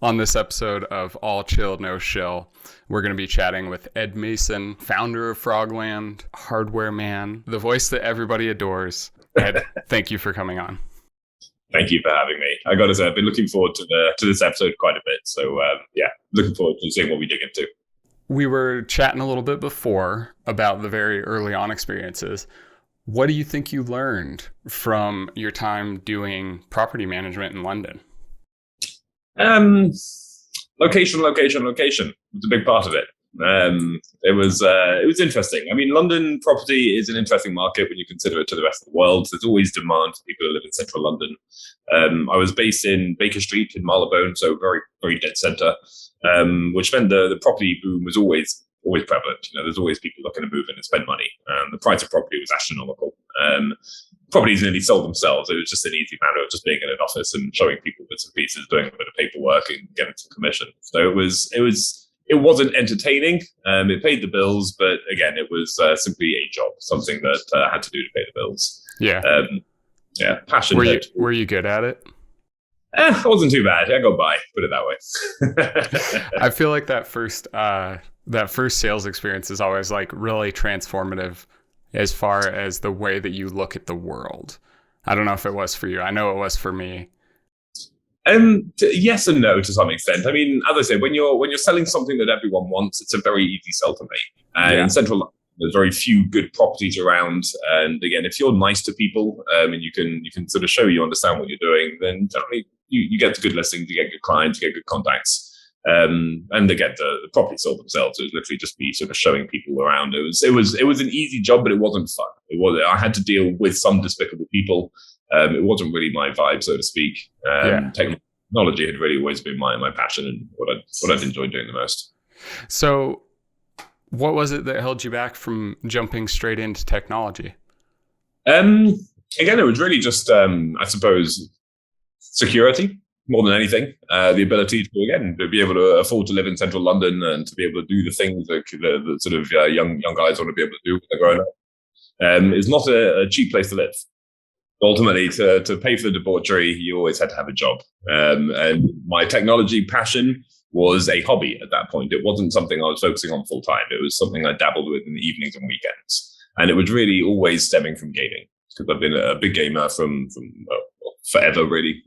On this episode of All Chill, No Shill, we're going to be chatting with Ed Mason, founder of Frogland, hardware man, the voice that everybody adores. Ed, thank you for coming on. Thank you for having me. I got to say, I've been looking forward to this episode quite a bit. So looking forward to seeing what we dig into. We were chatting a little bit before about the very early on experiences. What do you think you learned from your time doing property management in London? Location. It's a big part of it. It was interesting. I mean, London property is an interesting market when you consider it to the rest of the world. There's always demand for people who live in central London. I was based in Baker Street in Marylebone, so very, very dead centre, which meant the property boom was always prevalent. You know, there's always people looking to move in and spend money. The price of property was astronomical. Properties nearly sold themselves. It was just an easy matter of just being in an office and showing people bits and pieces, doing a bit of paperwork and getting some commission. So it wasn't entertaining. It paid the bills, but again, it was simply a job, something that I had to do to pay the bills. Yeah. Passion. Were you good at it? It wasn't too bad. I got by, put it that way. I feel like that first sales experience is always like really transformative as far as the way that you look at the world. I don't know if it was for you. I know it was for me. Yes and no to some extent. I mean, as I said, when you're selling something that everyone wants, it's a very easy sell to make. In central London, there's very few good properties around. And again, if you're nice to people and you can sort of show you understand what you're doing, then generally you get the good listings, you get good clients, you get good contacts. And again, the property sold themselves. It was literally just me sort of showing people around. It was an easy job, but it wasn't fun. I had to deal with some despicable people. It wasn't really my vibe, so to speak. Technology had really always been my passion and what I'd enjoyed doing the most. So, what was it that held you back from jumping straight into technology? Again, it was really just, I suppose, security. More than anything, the ability to be able to afford to live in central London and to be able to do the things that sort of young guys want to be able to do when they're growing up is not a cheap place to live. Ultimately, to pay for the debauchery, you always had to have a job. And my technology passion was a hobby at that point. It wasn't something I was focusing on full time. It was something I dabbled with in the evenings and weekends. And it was really always stemming from gaming, because I've been a big gamer from forever, really.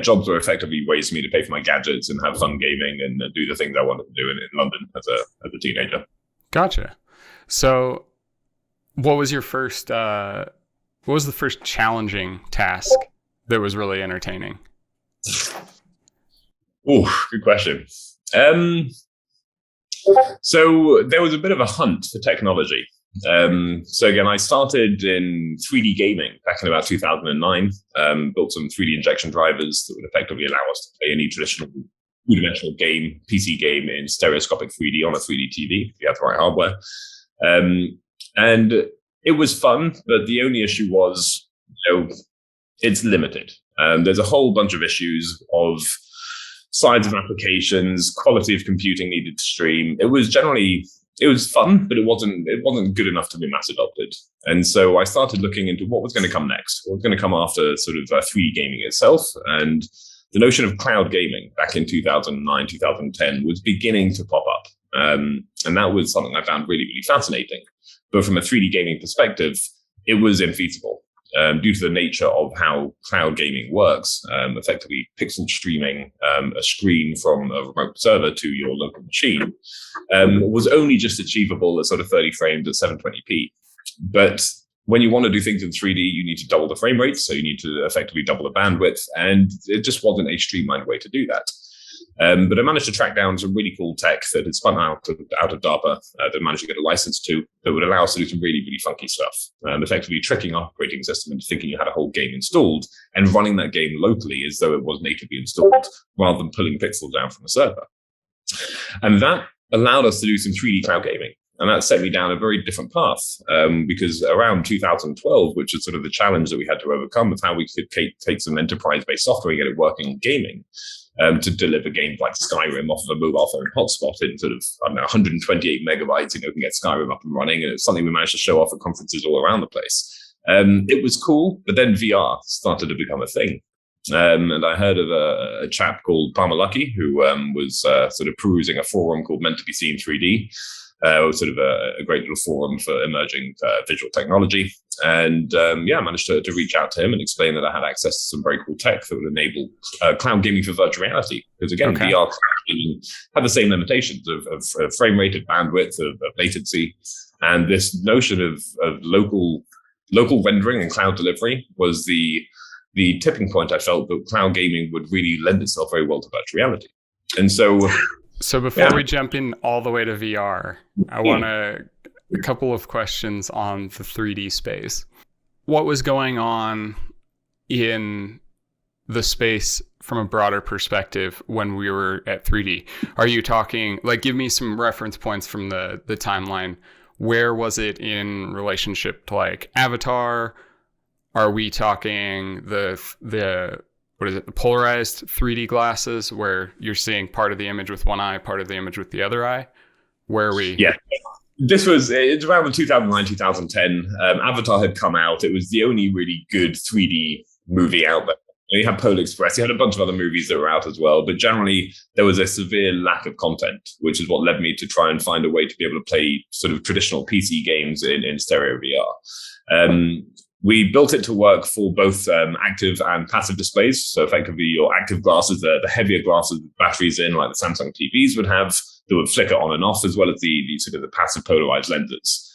Jobs were effectively ways for me to pay for my gadgets and have fun gaming and do the things I wanted to do in London as a teenager. Gotcha. So, what was your first? What was the first challenging task that was really entertaining? Oh, good question. So there was a bit of a hunt for technology. So again, I started in 3D gaming back in about 2009, built some 3D injection drivers that would effectively allow us to play any traditional two-dimensional game, PC game in stereoscopic 3D on a 3D TV, if you have the right hardware. And it was fun, but the only issue was, it's limited. There's a whole bunch of issues of size of applications, quality of computing needed to stream. It was fun, but it wasn't good enough to be mass adopted. And so I started looking into what was going to come next, what was going to come after sort of 3D gaming itself. And the notion of cloud gaming back in 2009, 2010 was beginning to pop up. And that was something I found really, really fascinating. But from a 3D gaming perspective, it was infeasible. Due to the nature of how cloud gaming works, effectively pixel streaming a screen from a remote server to your local machine was only just achievable at sort of 30 frames at 720p. But when you want to do things in 3D, you need to double the frame rate, so you need to effectively double the bandwidth, and it just wasn't a streamlined way to do that. But I managed to track down some really cool tech that had spun out of DARPA that managed to get a license to that would allow us to do some really, really funky stuff. Effectively tricking our operating system into thinking you had a whole game installed and running that game locally as though it was natively installed rather than pulling pixels down from a server. And that allowed us to do some 3D cloud gaming. And that set me down a very different path because around 2012, which is sort of the challenge that we had to overcome of how we could take some enterprise-based software and get it working on gaming, to deliver games like Skyrim off of a mobile phone hotspot in sort of, 128 megabytes, can get Skyrim up and running. And it's something we managed to show off at conferences all around the place. It was cool, but then VR started to become a thing. And I heard of a chap called Palmer Luckey who was sort of perusing a forum called Meant to Be Seen 3D. Sort of a great little forum for emerging visual technology. And I managed to reach out to him and explain that I had access to some very cool tech that would enable cloud gaming for virtual reality. Because again, VR cloud gaming had the same limitations of frame rate, of bandwidth, of latency. And this notion of local rendering and cloud delivery was the tipping point. I felt that cloud gaming would really lend itself very well to virtual reality. And so before we jump in all the way to VR, I want a couple of questions on the 3D space. What was going on in the space from a broader perspective when we were at 3D? Are you talking, like, give me some reference points from the timeline. Where was it in relationship to like Avatar? Are we talking the what is it, the polarized 3D glasses where you're seeing part of the image with one eye, part of the image with the other eye? Where are we? Yeah. It's around 2009, 2010. Avatar had come out. It was the only really good 3D movie out there. You had Polar Express. You had a bunch of other movies that were out as well. But generally, there was a severe lack of content, which is what led me to try and find a way to be able to play sort of traditional PC games in stereo VR. We built it to work for both active and passive displays. So effectively, your active glasses, the heavier glasses with batteries in, like the Samsung TVs would have, that would flicker on and off, as well as the sort of the passive polarized lenses.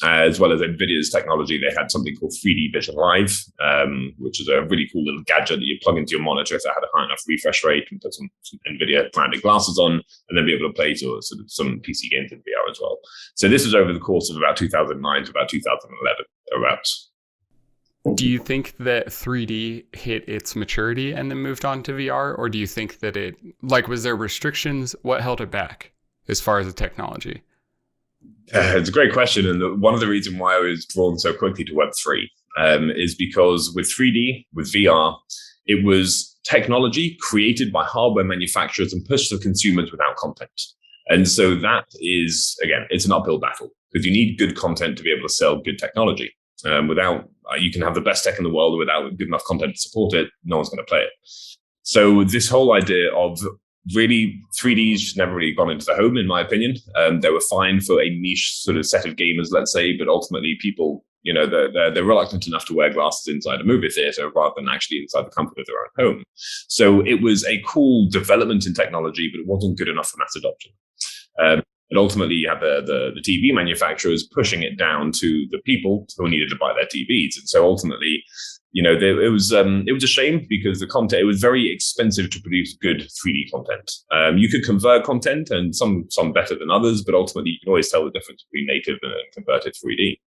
As well as NVIDIA's technology, they had something called 3D Vision Live, which is a really cool little gadget that you plug into your monitor if it had a high enough refresh rate, and put some NVIDIA branded glasses on, and then be able to play sort of some PC games in VR as well. So this was over the course of about 2009 to about 2011, about. Do you think that 3D hit its maturity and then moved on to VR? Or do you think that was there restrictions? What held it back as far as the technology? It's a great question. And one of the reasons why I was drawn so quickly to Web3 is because with 3D, with VR, it was technology created by hardware manufacturers and pushed to consumers without content. And so that is, again, it's an uphill battle because you need good content to be able to sell good technology. You can have the best tech in the world without good enough content to support it. No one's going to play it. So this whole idea of really 3D's never really gone into the home, in my opinion. They were fine for a niche sort of set of gamers, let's say, but ultimately people, they're reluctant enough to wear glasses inside a movie theater rather than actually inside the comfort of their own home. So it was a cool development in technology, but it wasn't good enough for mass adoption. But ultimately, you had the TV manufacturers pushing it down to the people who needed to buy their TVs. And so ultimately, it was a shame because the content, it was very expensive to produce good 3D content. You could convert content, and some better than others, but ultimately you can always tell the difference between native and converted 3D.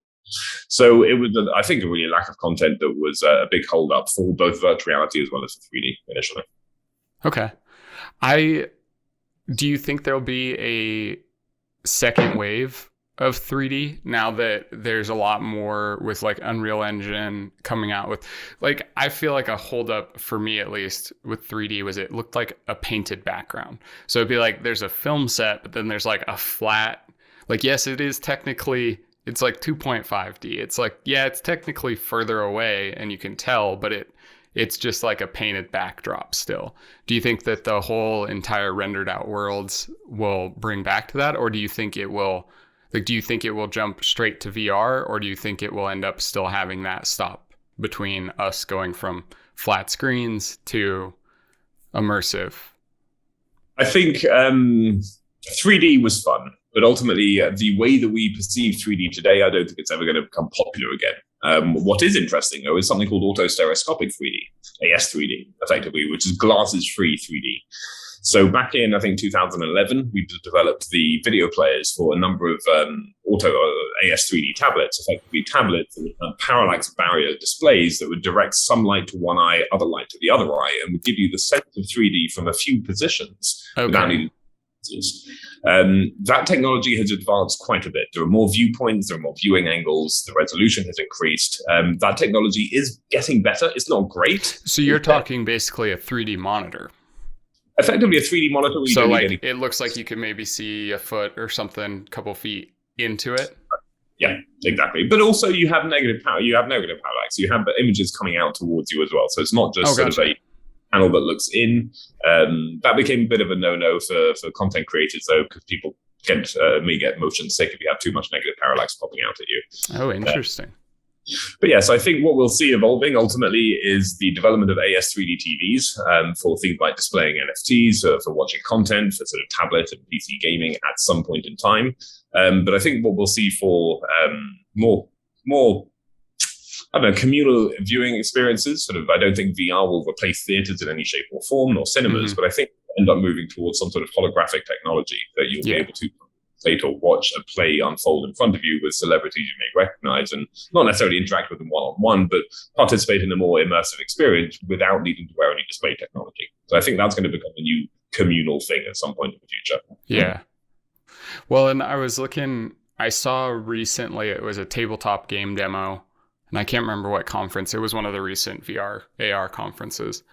So it was, I think, a really lack of content that was a big hold up for both virtual reality as well as 3D initially. Okay. Do you think there'll be a second wave of 3D now that there's a lot more with like Unreal Engine coming out with, like, I feel like a holdup for me, at least with 3D, was it looked like a painted background. So it'd be like, there's a film set, but then there's like a flat, like, yes, it is technically, it's like 2.5D. It's like, yeah, it's technically further away and you can tell, but it's just like a painted backdrop still. Do you think that the whole entire rendered out worlds will bring back to that? Or do you think it will, do you think it will jump straight to VR? Or do you think it will end up still having that stop between us going from flat screens to immersive? I think 3D was fun, but ultimately the way that we perceive 3D today, I don't think it's ever going to become popular again. What is interesting, though, is something called auto-stereoscopic 3D, AS3D, effectively, which is glasses-free 3D. So back in, I think, 2011, we developed the video players for a number of AS3D tablets, effectively tablets that would have parallax barrier displays that would direct some light to one eye, other light to the other eye, and would give you the sense of 3D from a few positions without needing. That technology has advanced quite a bit. There are more viewpoints, there are more viewing angles, the resolution has increased. That technology is getting better. It's not great. So you're talking basically a 3D monitor. Effectively a 3D monitor. So like it looks like you could maybe see a foot or something, a couple feet into it. Yeah, exactly. But also you have negative power. You have negative parallax. You have images coming out towards you as well. So it's not just sort of a panel that looks in. That became a bit of a no-no for content creators, though, because people may get motion sick if you have too much negative parallax popping out at you. Oh, interesting. But yes, I think what we'll see evolving ultimately is the development of AS3D TVs for things like displaying NFTs, for watching content, for sort of tablet and PC gaming at some point in time. But I think what we'll see for more I don't know, communal viewing experiences. Sort of, I don't think VR will replace theaters in any shape or form, nor cinemas, but I think we'll end up moving towards some sort of holographic technology that you'll be able to or watch a play unfold in front of you with celebrities you may recognize, and not necessarily interact with them one-on-one, but participate in a more immersive experience without needing to wear any display technology. So I think that's going to become a new communal thing at some point in the future. Yeah. Well, and I saw recently, it was a tabletop game demo, and I can't remember what conference. It was one of the recent VR, AR conferences.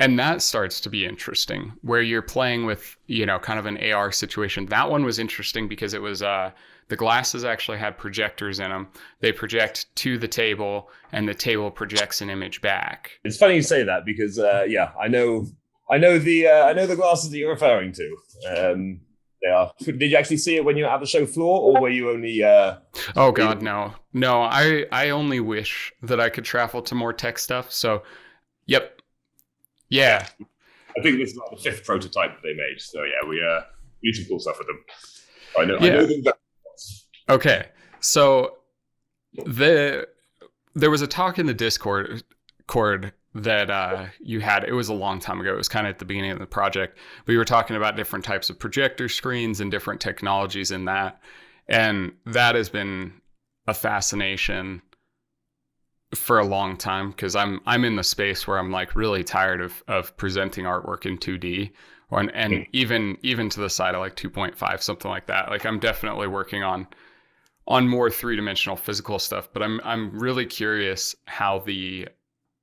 And that starts to be interesting, where you're playing with, kind of an AR situation. That one was interesting because it was, the glasses actually had projectors in them. They project to the table, and the table projects an image back. It's funny you say that because, I know the glasses that you're referring to. They are. Did you actually see it when you were at the show floor, or were you only? Oh God, no. I only wish that I could travel to more tech stuff. So, yep. Yeah, I think this is like the 5th prototype that they made. So yeah, we do some cool stuff with them. I know them that. Okay, so there was a talk in the Discord that you had. It was a long time ago. It was kind of at the beginning of the project. We were talking about different types of projector screens and different technologies in that, and that has been a fascination for a long time, because I'm in the space where I'm like really tired of presenting artwork in 2D, and even to the side of like 2.5, something like that. Like I'm definitely working on more 3-dimensional physical stuff, but I'm really curious how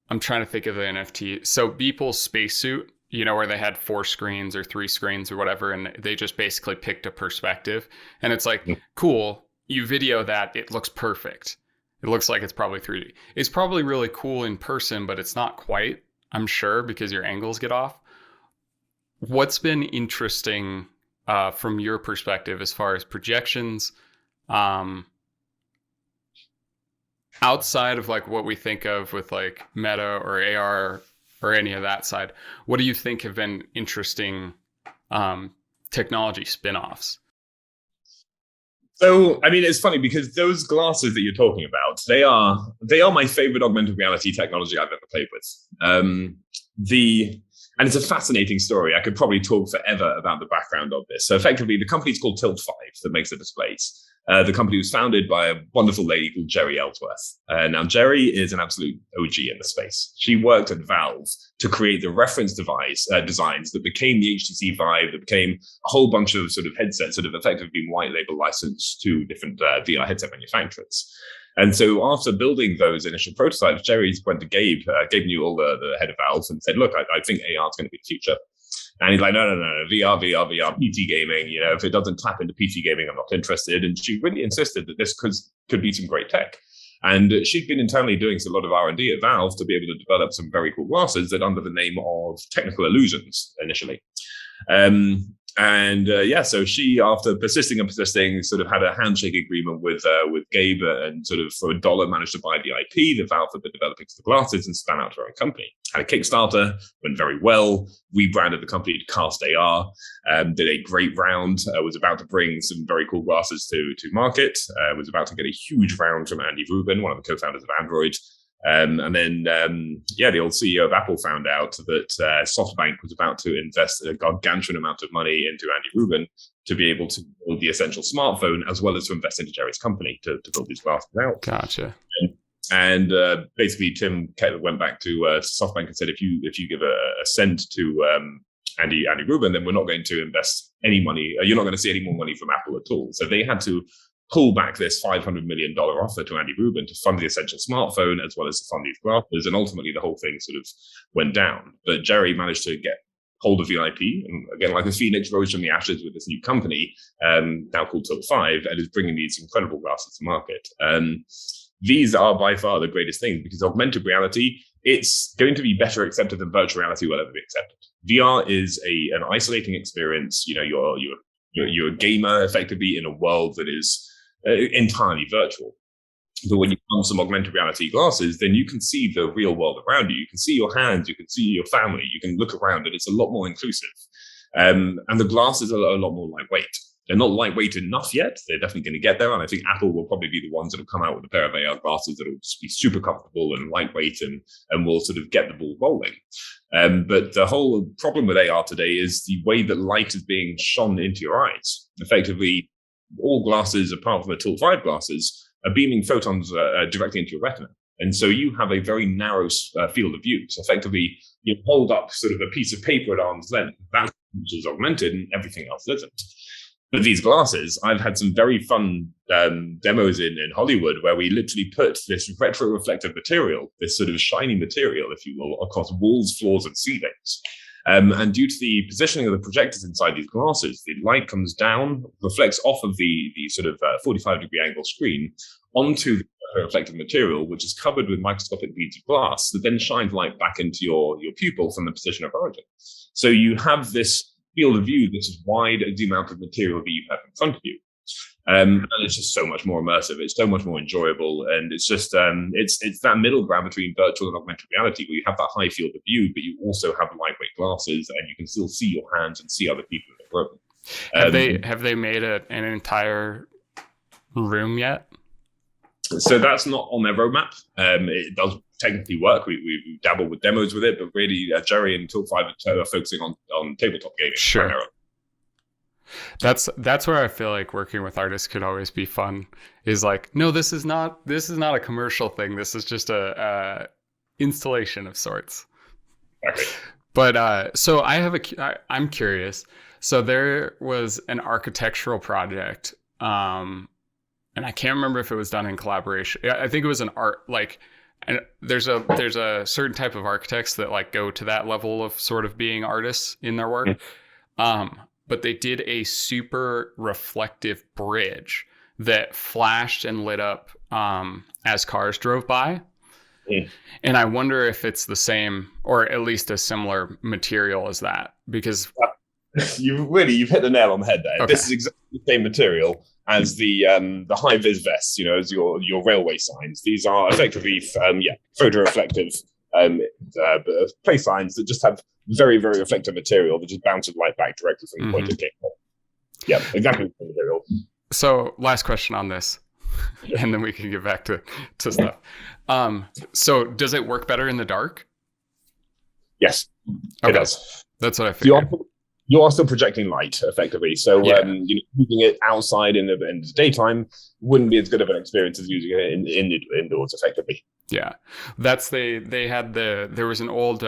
I'm trying to think of the NFT. So Beeple's spacesuit, where they had 4 screens or 3 screens or whatever, and they just basically picked a perspective, and it's like, cool, you video that, it looks perfect. It looks like it's probably 3D. It's probably really cool in person, but it's not quite, I'm sure, because your angles get off. What's been interesting from your perspective as far as projections, outside of like what we think of with like Meta or AR or any of that side? What do you think have been interesting technology spin-offs? So, I mean, it's funny because those glasses that you're talking about, they are my favorite augmented reality technology I've ever played with. And it's a fascinating story. I could probably talk forever about the background of this. So effectively, the company's called Tilt 5 that makes the displays. The company was founded by a wonderful lady called Jerry Ellsworth. Now, Jerry is an absolute OG in the space. She worked at Valve to create the reference designs that became the HTC Vive, that became a whole bunch of sort of headsets that have effectively been white label licensed to different VR headset manufacturers. And so after building those initial prototypes, Jerry went to Gabe Newell, the head of Valve, and said, look, I think AR is going to be the future. And he's like, no, VR, PC gaming. If it doesn't tap into PC gaming, I'm not interested. And she really insisted that this could be some great tech. And she'd been internally doing a lot of R&D at Valve to be able to develop some very cool glasses that under the name of Technical Illusions initially. So she, after persisting, sort of had a handshake agreement with Gabe, and sort of for $1 managed to buy the IP that Valve had been developing for the glasses and span out her own company. Had a Kickstarter, went very well, rebranded the company to Cast AR, did a great round, was about to bring some very cool glasses to market, was about to get a huge round from Andy Rubin, one of the co-founders of Android. The old CEO of Apple found out that SoftBank was about to invest a gargantuan amount of money into Andy Rubin to be able to build the essential smartphone, as well as to invest into Jerry's company to build these glasses out. Gotcha. And basically, Tim went back to SoftBank and said, if you give a cent to Andy Rubin, then we're not going to invest any money. You're not going to see any more money from Apple at all. So they had to pull back this $500 million offer to Andy Rubin to fund the essential smartphone, as well as to fund these glasses. And ultimately, the whole thing sort of went down. But Jerry managed to hold a VIP, and again, like a phoenix rose from the ashes with this new company, now called Top 5, and is bringing these incredible glasses to market. These are by far the greatest things because augmented reality, it's going to be better accepted than virtual reality will ever be accepted. VR is an isolating experience. You know, you're a gamer effectively in a world that is entirely virtual. But when you put on some augmented reality glasses, then you can see the real world around you. You can see your hands, you can see your family, you can look around, and it's a lot more inclusive. And the glasses are a lot more lightweight. They're not lightweight enough yet. They're definitely going to get there. And I think Apple will probably be the ones that will come out with a pair of AR glasses that will just be super comfortable and lightweight and will sort of get the ball rolling. But the whole problem with AR today is the way that light is being shone into your eyes. Effectively, all glasses, apart from the Tool 5 glasses, are beaming photons directly into your retina. And so you have a very narrow field of view. So effectively, you hold up sort of a piece of paper at arm's length. That which is augmented and everything else isn't. But these glasses, I've had some very fun demos in Hollywood where we literally put this retro-reflective material, this sort of shiny material, if you will, across walls, floors, and ceilings. And due to the positioning of the projectors inside these glasses, the light comes down, reflects off of the sort of 45-degree angle screen onto the reflective material, which is covered with microscopic beads of glass that then shines light back into your pupil from the position of origin. So you have this field of view that's as wide as the amount of material that you have in front of you. And it's just so much more immersive. It's so much more enjoyable. And it's just, it's that middle ground between virtual and augmented reality where you have that high field of view, but you also have lightweight glasses and you can still see your hands and see other people in the room. Have they made an entire room yet? So that's not on their roadmap. It does technically work. We dabble with demos with it, but really Jerry and Tool 5 are focusing on tabletop gaming. Sure. Primarily. That's where I feel like working with artists could always be fun. Is like, no, this is not a commercial thing. This is just a installation of sorts. Okay. But so I'm curious. So there was an architectural project, and I can't remember if it was done in collaboration. I think it was an art like. And there's a certain type of architects that like go to that level of sort of being artists in their work. But they did a super reflective bridge that flashed and lit up as cars drove by. And I wonder if it's the same or at least a similar material as that, because you've hit the nail on the head there. Okay. This is exactly the same material as the high vis vests, as your railway signs. These are effectively photoreflective place signs that just have very, very reflective material that just bounces light back directly from the point of camera. Yeah, exactly the same material. So last question on this, and then we can get back to stuff. So does it work better in the dark? Yes, okay. It does. That's what I figured. You are still projecting light effectively. So using it outside in the daytime wouldn't be as good of an experience as using it indoors effectively. Yeah. There was an old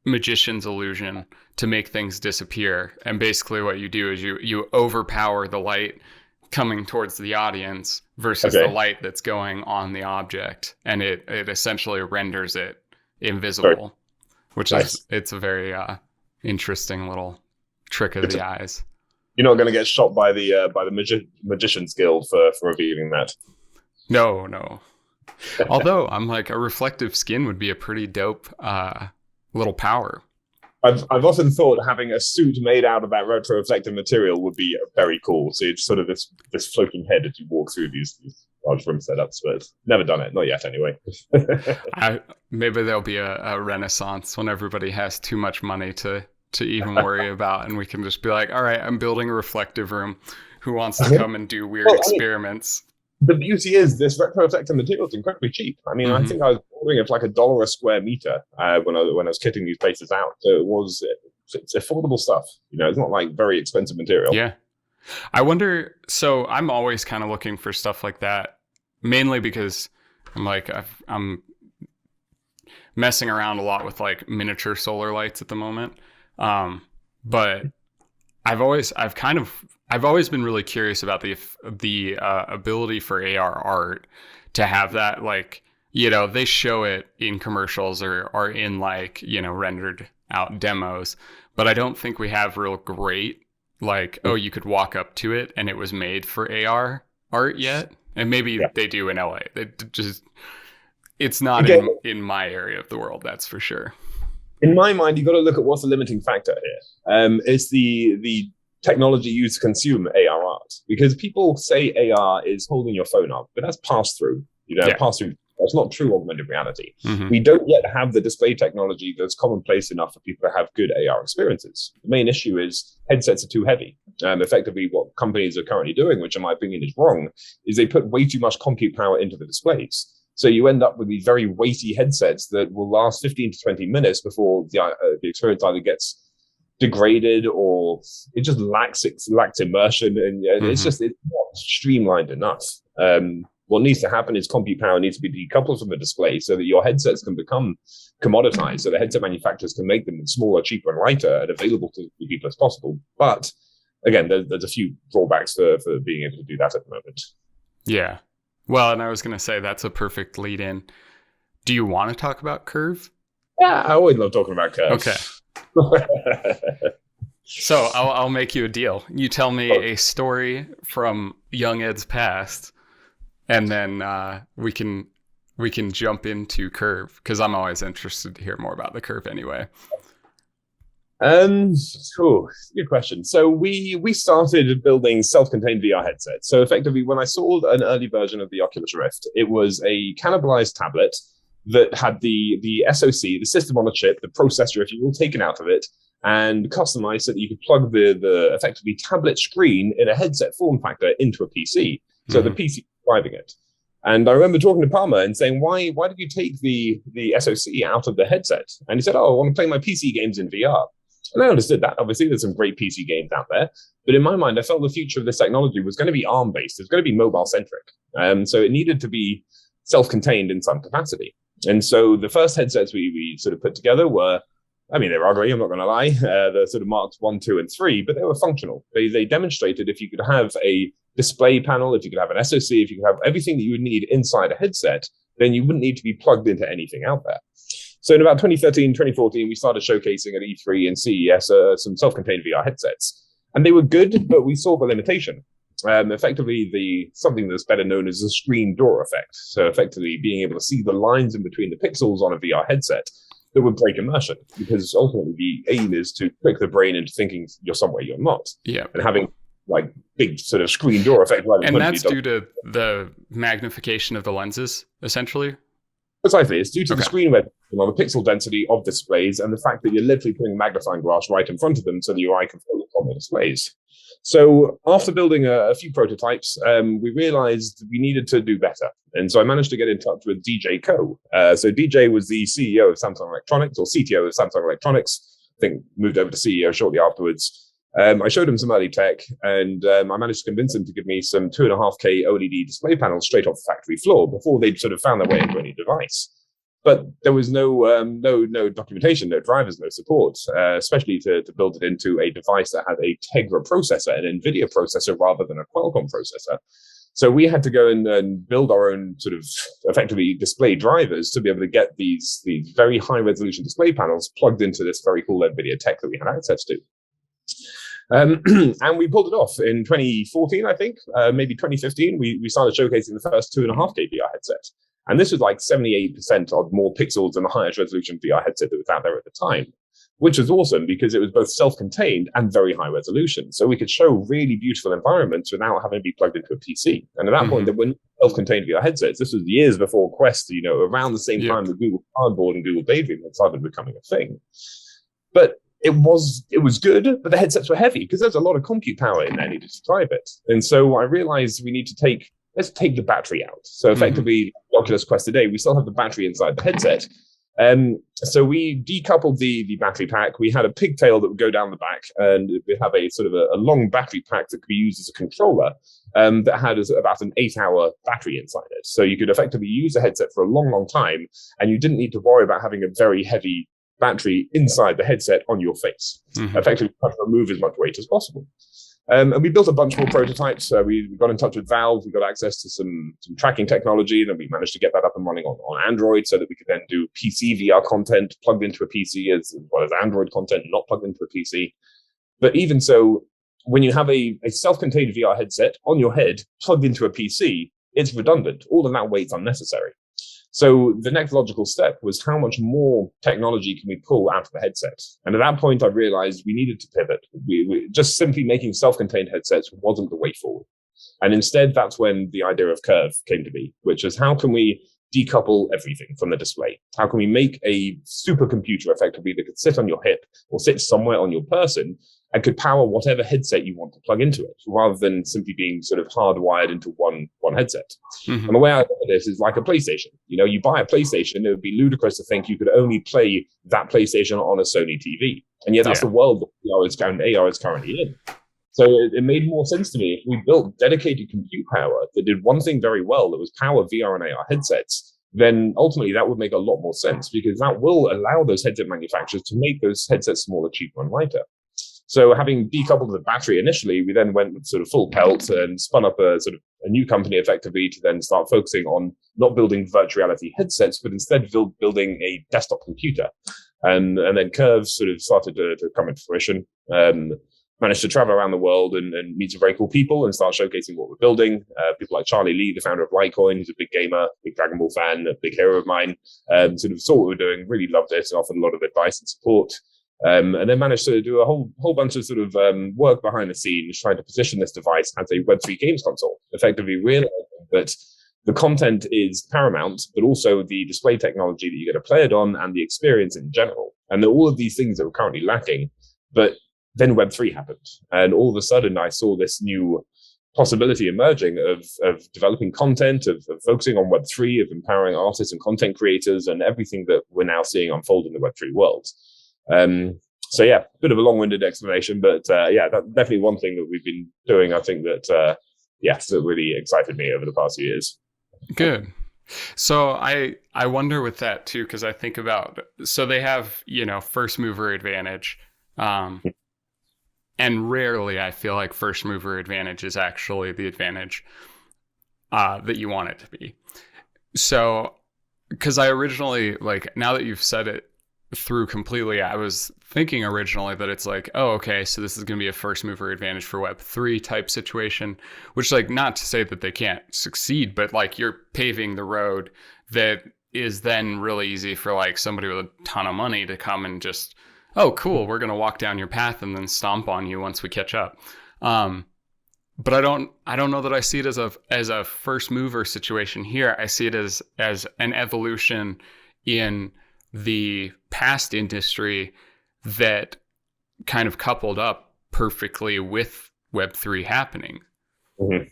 magician's illusion to make things disappear. And basically what you do is you overpower the light coming towards the audience versus the light that's going on the object. And it essentially renders it invisible, which is, it's a very interesting little trick of the eyes. You're not going to get shot by the Magician's Guild for revealing that. No. Although I'm like, a reflective skin would be a pretty dope little power. I've often thought having a suit made out of that retro-reflective material would be very cool. So it's sort of this floating head as you walk through these large room setups, but never done it. Not yet, anyway. Maybe there'll be a renaissance when everybody has too much money to even worry about, and we can just be like, all right, I'm building a reflective room. Who wants to come and do weird experiments? The beauty is this retro-reflective material is incredibly cheap. I mean, I think I was ordering it for like $1 a square meter when I was kitting these places out. So it's affordable stuff. It's not like very expensive material. Yeah. I wonder, so I'm always kind of looking for stuff like that, mainly because I'm messing around a lot with like miniature solar lights at the moment. But I've always been really curious about the ability for AR art to have that, like, they show it in commercials or in like, rendered out demos, but I don't think we have real great, like, oh, you could walk up to it and it was made for AR art yet. And maybe they do in LA. It's not in my area of the world, that's for sure. In my mind, you've got to look at what's the limiting factor here. It's the technology used to consume AR art, because people say AR is holding your phone up, but that's pass through. Pass through. That's not true augmented reality. Mm-hmm. We don't yet have the display technology that's commonplace enough for people to have good AR experiences. The main issue is headsets are too heavy. Effectively, what companies are currently doing, which in my opinion is wrong, is they put way too much compute power into the displays. So you end up with these very weighty headsets that will last 15 to 20 minutes before the experience either gets degraded or it just lacks immersion, and it's not streamlined enough. What needs to happen is compute power needs to be decoupled from the display so that your headsets can become commoditized, so the headset manufacturers can make them smaller, cheaper, and lighter and available to people as possible. But again, there's a few drawbacks for being able to do that at the moment. Yeah. Well, and I was going to say that's a perfect lead in. Do you want to talk about Curve? Yeah, I always love talking about Curve. Okay. So I'll make you a deal. You tell me a story from Young Ed's past, and then we can jump into Curve, because I'm always interested to hear more about the Curve anyway. Cool. Good question. So we started building self-contained VR headsets. So effectively, when I saw an early version of the Oculus Rift, it was a cannibalized tablet that had the SoC, the system on a chip, the processor, if you will, taken out of it, and customized so that you could plug the effectively tablet screen in a headset form factor into a PC. So the PC driving it. And I remember talking to Palmer and saying, why did you take the SoC out of the headset? And he said, I want to play my PC games in VR. And I understood that. Obviously, there's some great PC games out there. But in my mind, I felt the future of this technology was going to be ARM-based. It's going to be mobile-centric. So it needed to be self-contained in some capacity. And so the first headsets we sort of put together were, they were ugly, I'm not going to lie. The sort of Marks 1, 2, and 3, but they were functional. They demonstrated if you could have a display panel, if you could have an SoC, if you could have everything that you would need inside a headset, then you wouldn't need to be plugged into anything out there. So in about 2013, 2014, we started showcasing at E3 and CES some self-contained VR headsets. And they were good, but we saw the limitation. Effectively, something that's better known as the screen door effect. So effectively being able to see the lines in between the pixels on a VR headset that would break immersion, because ultimately the aim is to trick the brain into thinking you're somewhere you're not. Yeah. And having like big sort of screen door effect. And that's due to the magnification of the lenses, essentially? Precisely. It's due to the screen resolution or the pixel density of displays and the fact that you're literally putting magnifying glass right in front of them so that your eye can focus on the displays. So after building a few prototypes, we realized we needed to do better. And so I managed to get in touch with DJ Ko. So DJ was the CEO of Samsung Electronics, or CTO of Samsung Electronics. I think moved over to CEO shortly afterwards. I showed him some early tech, and I managed to convince him to give me some 2.5K OLED display panels straight off the factory floor before they'd sort of found their way into any device. But there was no documentation, no drivers, no support, especially to build it into a device that had a Tegra processor, an NVIDIA processor, rather than a Qualcomm processor. So we had to go and build our own sort of effectively display drivers to be able to get these very high resolution display panels plugged into this very cool NVIDIA tech that we had access to. And we pulled it off in 2014, I think, maybe 2015. We started showcasing the first 2.5K VR headset. And this was like 78% of more pixels than the highest resolution VR headset that was out there at the time, which was awesome because it was both self-contained and very high resolution. So we could show really beautiful environments without having to be plugged into a PC. And at that point, there were self-contained VR headsets. This was years before Quest, around the same time that Google Cardboard and Google Daydream had started becoming a thing. But it was good, but the headsets were heavy because there's a lot of compute power in there needed to drive it. And so I realized we need to let's take the battery out. So effectively, Oculus Quest today, we still have the battery inside the headset. So we decoupled the battery pack. We had a pigtail that would go down the back, and we have a sort of a long battery pack that could be used as a controller that had about an 8-hour battery inside it. So you could effectively use the headset for a long, long time, and you didn't need to worry about having a very heavy battery inside the headset on your face. Effectively, try to remove as much weight as possible. And we built a bunch more prototypes. We got in touch with Valve. We got access to some tracking technology, and then we managed to get that up and running on Android so that we could then do PC VR content plugged into a PC as well as Android content not plugged into a PC. But even so, when you have a self-contained VR headset on your head plugged into a PC, it's redundant. All of that weight's unnecessary. So the next logical step was how much more technology can we pull out of the headset? And at that point, I realized we needed to pivot. We just simply making self-contained headsets wasn't the way forward. And instead, that's when the idea of Curve came to be, which is how can we decouple everything from the display? How can we make a supercomputer effectively that could sit on your hip or sit somewhere on your person and could power whatever headset you want to plug into it, rather than simply being sort of hardwired into one headset. Mm-hmm. And the way I look at this is like a PlayStation. You buy a PlayStation, it would be ludicrous to think you could only play that PlayStation on a Sony TV. And yet that's the world that AR is currently in. So it made more sense to me if we built dedicated compute power that did one thing very well, that was power VR and AR headsets, then ultimately that would make a lot more sense, because that will allow those headset manufacturers to make those headsets smaller, cheaper, and lighter. So having decoupled the battery initially, we then went with sort of full pelt and spun up a new company effectively to then start focusing on not building virtual reality headsets, but instead building a desktop computer. And then Curve sort of started to come into fruition. Managed to travel around the world and meet some very cool people and start showcasing what we're building. People like Charlie Lee, the founder of Litecoin, who's a big gamer, big Dragon Ball fan, a big hero of mine, sort of saw what we were doing, really loved it, and offered a lot of advice and support. And then managed to do a whole bunch of sort of work behind the scenes, trying to position this device as a Web3 games console, effectively realizing that the content is paramount, but also the display technology that you get to play it on and the experience in general. And that all of these things that were currently lacking. But then Web3 happened. And all of a sudden, I saw this new possibility emerging of developing content, of focusing on Web3, of empowering artists and content creators, and everything that we're now seeing unfold in the Web3 world. So yeah, bit of a long-winded explanation, but yeah, that's definitely one thing that we've been doing. I think that that really excited me over the past few years. Good. So I wonder with that too, because I think about, so they have, first mover advantage, and rarely I feel like first mover advantage is actually the advantage that you want it to be. So, because I originally, now that you've said it through completely, I was thinking originally that it's like, oh, okay, so this is going to be a first mover advantage for Web3 type situation, which not to say that they can't succeed, but you're paving the road that is then really easy for somebody with a ton of money to come and just, oh, cool, we're going to walk down your path and then stomp on you once we catch up. But I don't know that I see it as a first mover situation here. I see it as an evolution in the past industry that kind of coupled up perfectly with Web3 happening. Mm-hmm.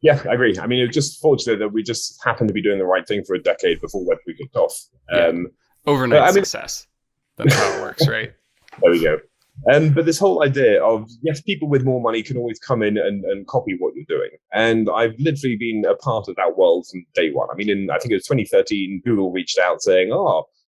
Yeah, I agree. I mean, it's just fortunate that we just happened to be doing the right thing for a decade before Web3 kicked off. Overnight success. That's how it works, right? There we go. But this whole idea of, yes, people with more money can always come in and copy what you're doing. And I've literally been a part of that world from day one. I mean, I think it was 2013, Google reached out saying,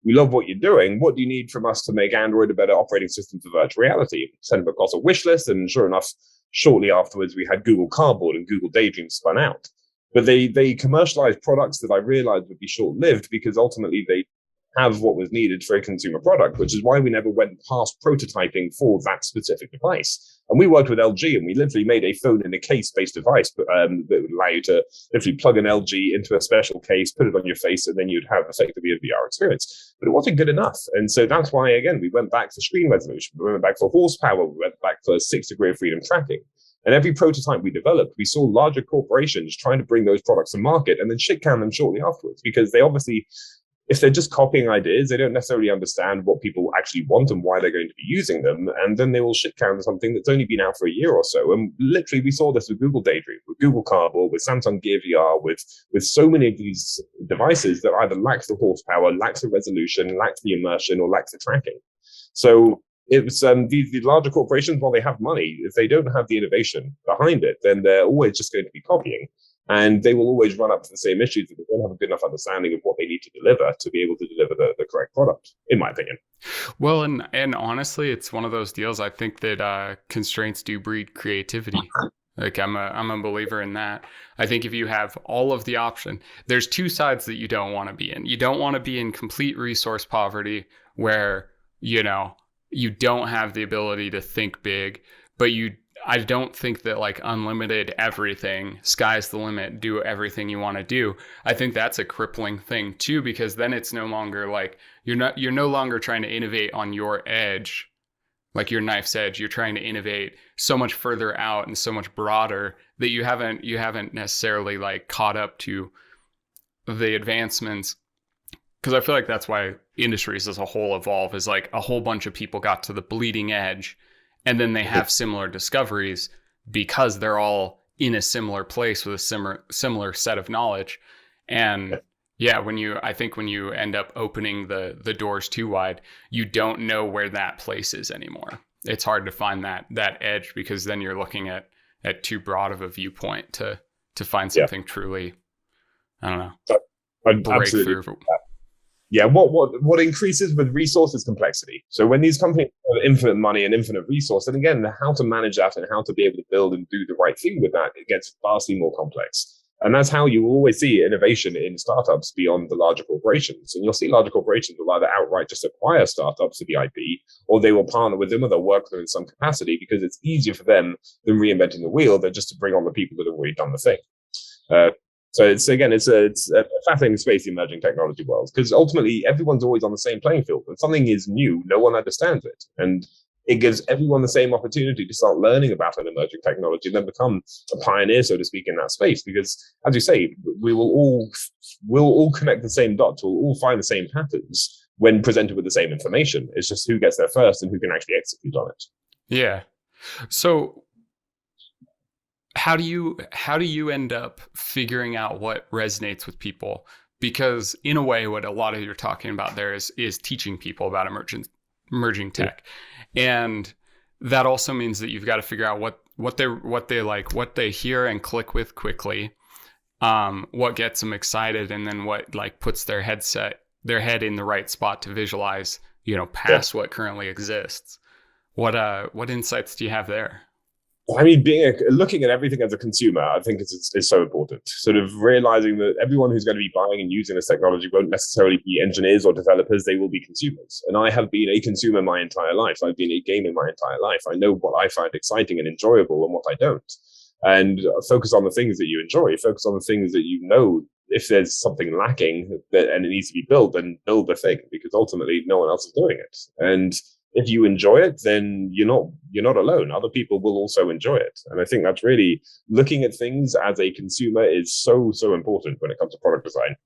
we love what you're doing. What do you need from us to make Android a better operating system for virtual reality? Sent them across a wish list, and sure enough, shortly afterwards, we had Google Cardboard and Google Daydream spun out. But they commercialized products that I realized would be short-lived, because ultimately they have what was needed for a consumer product, which is why we never went past prototyping for that specific device. And we worked with LG, and we literally made a phone in a case-based device that would allow you to literally plug an LG into a special case, put it on your face, and then you'd have effectively a VR experience. But it wasn't good enough. And so that's why, again, we went back for screen resolution, we went back for horsepower, we went back for 6 degree of freedom tracking. And every prototype we developed, we saw larger corporations trying to bring those products to market and then shit can them shortly afterwards, because they obviously, if they're just copying ideas, they don't necessarily understand what people actually want and why they're going to be using them. And then they will shit can something that's only been out for a year or so. And literally, we saw this with Google Daydream, with Google Cardboard, with Samsung Gear VR, with so many of these devices that either lacks the horsepower, lacks the resolution, lacks the immersion, or lacks the tracking. So it was the larger corporations, while they have money, if they don't have the innovation behind it, then they're always just going to be copying. And they will always run up to the same issues that they don't have a good enough understanding of what they need to deliver to be able to deliver the correct product, in my opinion. Well, and honestly, it's one of those deals. I think that constraints do breed creativity. Like I'm a believer in that. I think if you have all of the option, there's two sides that you don't want to be in. You don't want to be in complete resource poverty where, you know, you don't have the ability to think big, but I don't think that like unlimited everything, sky's the limit, do everything you want to do. I think that's a crippling thing too, because then it's no longer like you're no longer trying to innovate on your edge, like your knife's edge. You're trying to innovate so much further out and so much broader that you haven't necessarily like caught up to the advancements. Because I feel like that's why industries as a whole evolve, is like a whole bunch of people got to the bleeding edge and then they have similar discoveries because they're all in a similar place with a similar set of knowledge. And yeah, when you end up opening the doors too wide, you don't know where that place is anymore. It's hard to find that edge, because then you're looking at too broad of a viewpoint to find something truly, I don't know, breakthrough. Yeah, what increases with resources complexity. So when these companies have infinite money and infinite resource, and again, how to manage that and how to be able to build and do the right thing with that, it gets vastly more complex. And that's how you always see innovation in startups beyond the larger corporations. And you'll see larger corporations will either outright just acquire startups for the IP, or they will partner with them, or they'll work with them in some capacity, because it's easier for them than reinventing the wheel than just to bring on the people that have already done the thing. So it's a fascinating space, the emerging technology world, because ultimately everyone's always on the same playing field. When something is new, no one understands it. And it gives everyone the same opportunity to start learning about an emerging technology and then become a pioneer, so to speak, in that space. Because, as you say, we'll all connect the same dots, we'll all find the same patterns when presented with the same information. It's just who gets there first and who can actually execute on it. Yeah. So how do you end up figuring out what resonates with people? Because in a way, what a lot of you're talking about there is teaching people about emerging tech. And that also means that you've got to figure out what they like, what they hear and click with quickly, what gets them excited, and then what like puts their head in the right spot to visualize, past what currently exists. What insights do you have there? I mean, looking at everything as a consumer, I think is so important. Sort of realizing that everyone who's going to be buying and using this technology won't necessarily be engineers or developers; they will be consumers. And I have been a consumer my entire life. I've been a gamer my entire life. I know what I find exciting and enjoyable and what I don't. And focus on the things that you enjoy. Focus on the things that you know. If there's something lacking and it needs to be built, then build the thing, because ultimately no one else is doing it. And if you enjoy it, then you're not alone. Other people will also enjoy it. And I think that's really, looking at things as a consumer is so important when it comes to product design.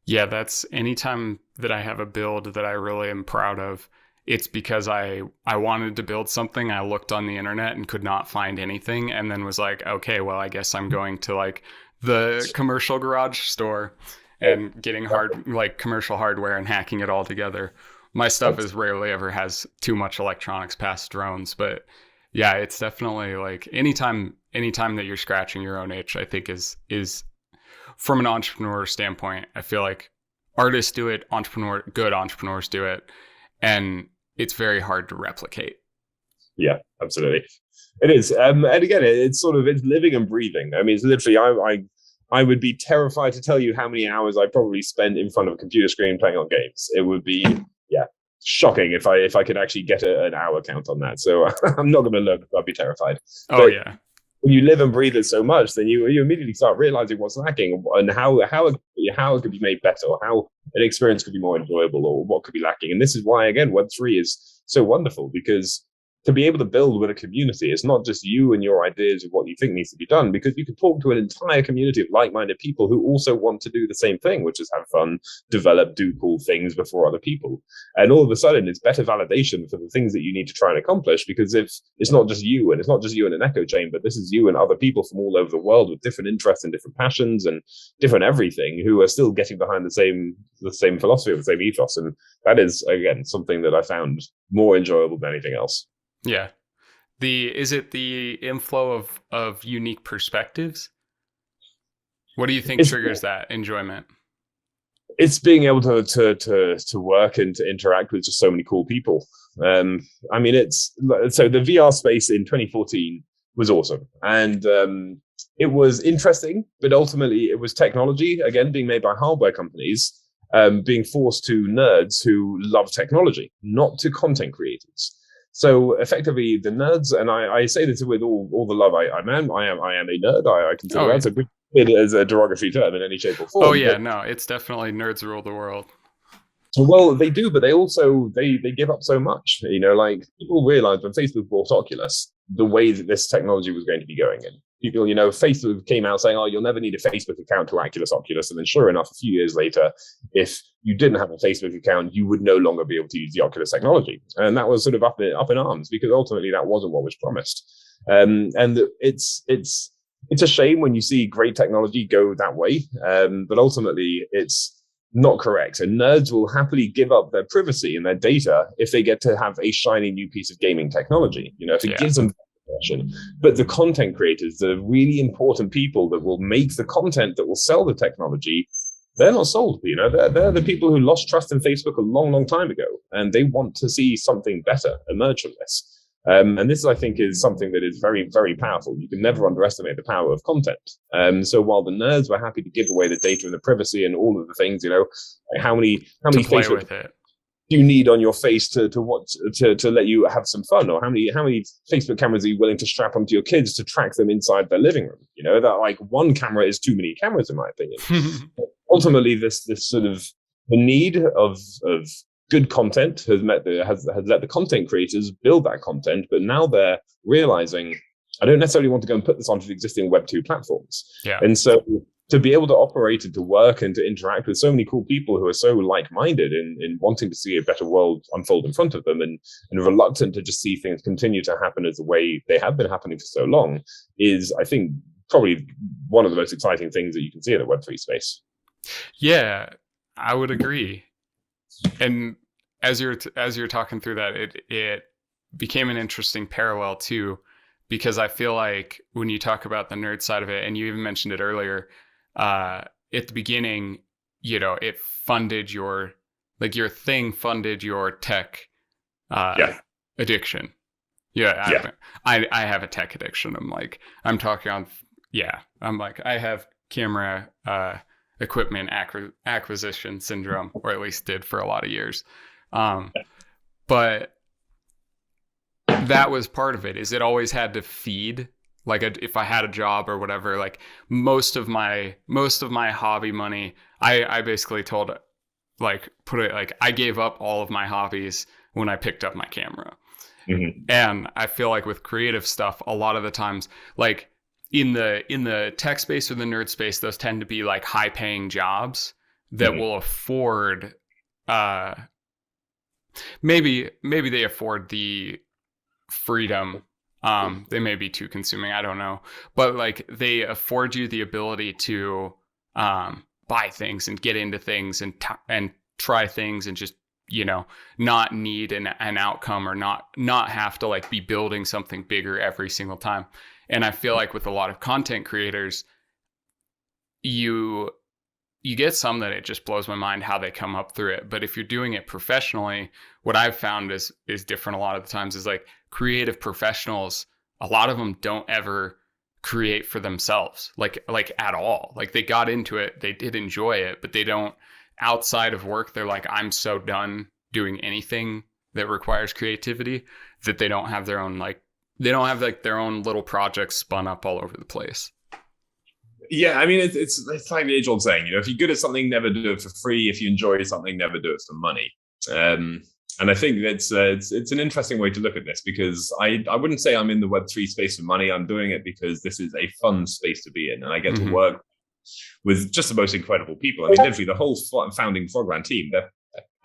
Yeah, that's anytime that I have a build that I really am proud of, it's because I wanted to build something. I looked on the internet and could not find anything, and then was like, okay, well, I guess I'm going to like the commercial garage store and getting commercial hardware and hacking it all together. My stuff is rarely ever has too much electronics past drones, but yeah, it's definitely like anytime that you're scratching your own itch, I think is from an entrepreneur standpoint, I feel like artists do it, good entrepreneurs do it, and it's very hard to replicate. Yeah, absolutely. It is. And again, it's living and breathing. I mean, it's literally, I would be terrified to tell you how many hours I probably spend in front of a computer screen playing on games. It would be, shocking if I could actually get an hour count on that. So I'm not going to look. I'd be terrified. Oh, but yeah. When you live and breathe it so much, then you immediately start realizing what's lacking and how it could be made better, or how an experience could be more enjoyable, or what could be lacking. And this is why, again, Web3 is so wonderful, because to be able to build with a community, it's not just you and your ideas of what you think needs to be done, because you can talk to an entire community of like-minded people who also want to do the same thing, which is have fun, develop, do cool things before other people. And all of a sudden, it's better validation for the things that you need to try and accomplish, because if it's not just you, and it's not just you in an echo chamber, this is you and other people from all over the world with different interests and different passions and different everything, who are still getting behind the same philosophy, the same ethos. And that is, again, something that I found more enjoyable than anything else. Yeah. Is it the inflow of unique perspectives? What do you think triggers that enjoyment? It's being able to work and to interact with just so many cool people. I mean, it's so the VR space in 2014 was awesome, and it was interesting, but ultimately it was technology again being made by hardware companies, being forced to nerds who love technology, not to content creators. So effectively, the nerds, and I say this with all the love I am a nerd. I consider that. So it as a derogatory term in any shape or form. Oh yeah, no, it's definitely nerds rule the world. Well, they do, but they also they give up so much. You know, like people realized when Facebook bought Oculus, the way that this technology was going to be going in. People, you know, Facebook came out saying, "Oh, you'll never need a Facebook account to Oculus," and then sure enough, a few years later, if you didn't have a Facebook account, you would no longer be able to use the Oculus technology, and that was sort of up in arms because ultimately that wasn't what was promised. And it's a shame when you see great technology go that way, but ultimately it's not correct. And nerds will happily give up their privacy and their data if they get to have a shiny new piece of gaming technology. You know, if it gives them version. But the content creators, the really important people that will make the content that will sell the technology, they're not sold. You know, they're the people who lost trust in Facebook a long, long time ago, and they want to see something better emerge from this. And this, I think, is something that is very, very powerful. You can never underestimate the power of content. So while the nerds were happy to give away the data and the privacy and all of the things, you know, how many Facebook with it do you need on your face to watch to let you have some fun, or how many Facebook cameras are you willing to strap onto your kids to track them inside their living room? You know, that like one camera is too many cameras, in my opinion. Ultimately, this sort of the need of good content has let the content creators build that content, but now they're realizing I don't necessarily want to go and put this onto the existing Web 2 platforms. Yeah. And so to be able to operate and to work and to interact with so many cool people who are so like-minded in wanting to see a better world unfold in front of them and reluctant to just see things continue to happen as the way they have been happening for so long is, I think, probably one of the most exciting things that you can see in the Web3 space. Yeah, I would agree. And as you're talking through that, it became an interesting parallel too, because I feel like when you talk about the nerd side of it, and you even mentioned it earlier, at the beginning, you know, it funded your thing funded your tech addiction. Yeah, I have a tech addiction. I'm talking on, I'm like, I have camera equipment acquisition syndrome, or at least did for a lot of years. But that was part of it, is it always had to feed, like if I had a job or whatever, like most of my hobby money, I basically told it, like, put it like, I gave up all of my hobbies when I picked up my camera. Mm-hmm. And I feel like with creative stuff, a lot of the times, like in the tech space or the nerd space, those tend to be like high paying jobs that will afford, maybe they afford the freedom. They may be too consuming, I don't know, but like they afford you the ability to buy things and get into things and try things and just, you know, not need an outcome or not have to like be building something bigger every single time. And I feel like with a lot of content creators, you get some that it just blows my mind how they come up through it. But if you're doing it professionally, what I've found is different a lot of the times, is like creative professionals, a lot of them don't ever create for themselves, like at all. Like they got into it, they did enjoy it, but they don't, outside of work, they're like, I'm so done doing anything that requires creativity that they don't have their own, like, they don't have like their own little projects spun up all over the place. Yeah, I mean, it's like the age-old saying, you know, if you're good at something, never do it for free. If you enjoy something, never do it for money. And I think that's it's an interesting way to look at this, because I wouldn't say I'm in the Web3 space for money. I'm doing it because this is a fun space to be in, and I get to work with just the most incredible people. I mean, literally the whole founding Frogland team, they're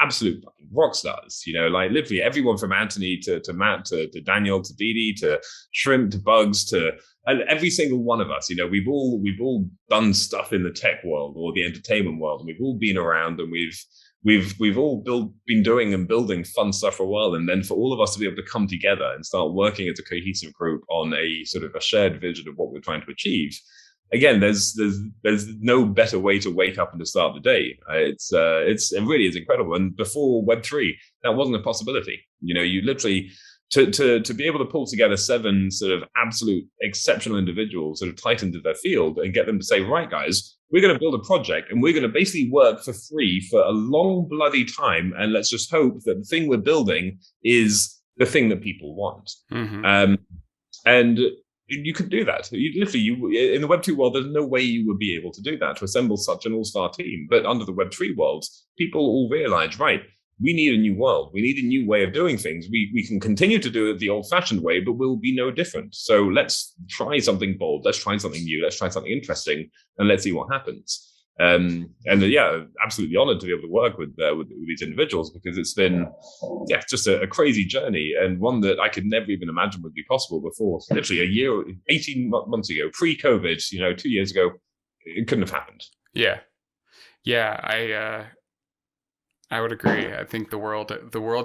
absolute fucking rock stars. You know, like literally everyone from Anthony to Matt to Daniel to Didi to Shrimp to Bugs to every single one of us. You know, we've all done stuff in the tech world or the entertainment world, and we've all been around, and we've all been doing and building fun stuff for a while. And then for all of us to be able to come together and start working as a cohesive group on a sort of a shared vision of what we're trying to achieve, again, there's no better way to wake up and to start the day. It really is incredible. And before Web3, that wasn't a possibility. You literally to be able to pull together 7 sort of absolute exceptional individuals, sort of titans of their field, and get them to say, right, guys, we're going to build a project and we're going to basically work for free for a long bloody time, and let's just hope that the thing we're building is the thing that people want. And you could do that. You in the Web2 world, there's no way you would be able to do that, to assemble such an all-star team. But under the Web3 world, people all realize, right, we need a new world. We need a new way of doing things. We can continue to do it the old-fashioned way, but we'll be no different. So let's try something bold. Let's try something new. Let's try something interesting, and let's see what happens. Absolutely honored to be able to work with these individuals, because it's been just a crazy journey, and one that I could never even imagine would be possible before. Literally a year, 18 months ago, pre-COVID, 2 years ago, it couldn't have happened. I would agree. I think the world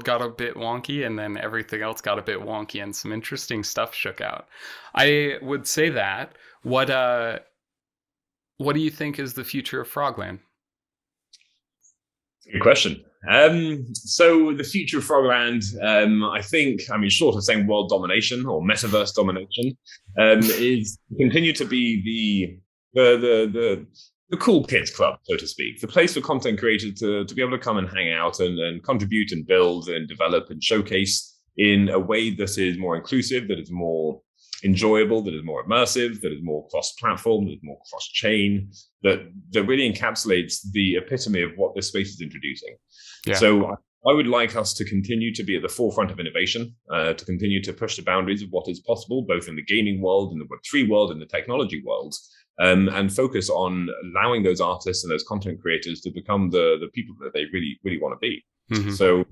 got a bit wonky, and then everything else got a bit wonky, and some interesting stuff shook out. I would say that. What do you think is the future of Frogland? Good question. So the future of Frogland, I think, short of saying world domination or metaverse domination, is continue to be the cool kids club, so to speak, the place for content creators to be able to come and hang out and contribute and build and develop and showcase in a way that is more inclusive, that is more enjoyable, that is more immersive, that is more cross-platform, that is more cross-chain, that really encapsulates the epitome of what this space is introducing. Yeah. So I would like us to continue to be at the forefront of innovation, to continue to push the boundaries of what is possible, both in the gaming world, in the Web3 world, in the technology world, and focus on allowing those artists and those content creators to become the people that they really, really want to be. Mm-hmm. So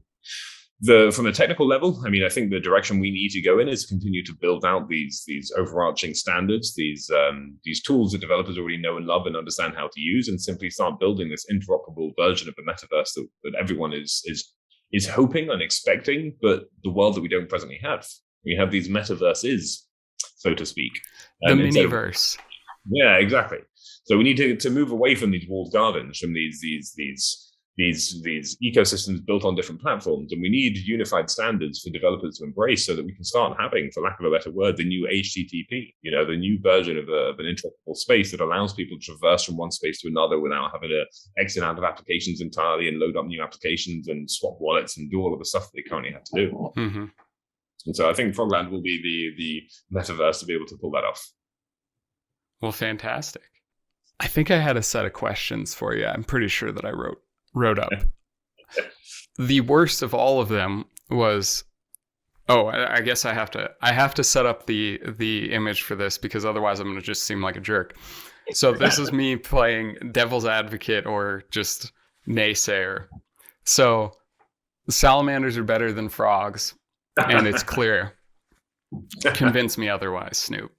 from the technical level, I think the direction we need to go in is continue to build out these overarching standards, these tools that developers already know and love and understand how to use, and simply start building this interoperable version of the metaverse that everyone is hoping and expecting, but the world that we don't presently have. We have these metaverses, so to speak. The miniverse. Yeah, exactly. So we need to move away from these walled gardens, from these ecosystems built on different platforms, and we need unified standards for developers to embrace, so that we can start having, for lack of a better word, the new HTTP. The new version of an interoperable space that allows people to traverse from one space to another without having to exit out of applications entirely and load up new applications and swap wallets and do all of the stuff that they currently have to do. Mm-hmm. And so I think Frogland will be the metaverse to be able to pull that off. Well, fantastic. I think I had a set of questions for you. I'm pretty sure that I wrote up. The worst of all of them was, I guess I have to set up the image for this, because otherwise I'm going to just seem like a jerk. So this is me playing devil's advocate or just naysayer. So salamanders are better than frogs, and it's clear. Convince me otherwise, Snoop.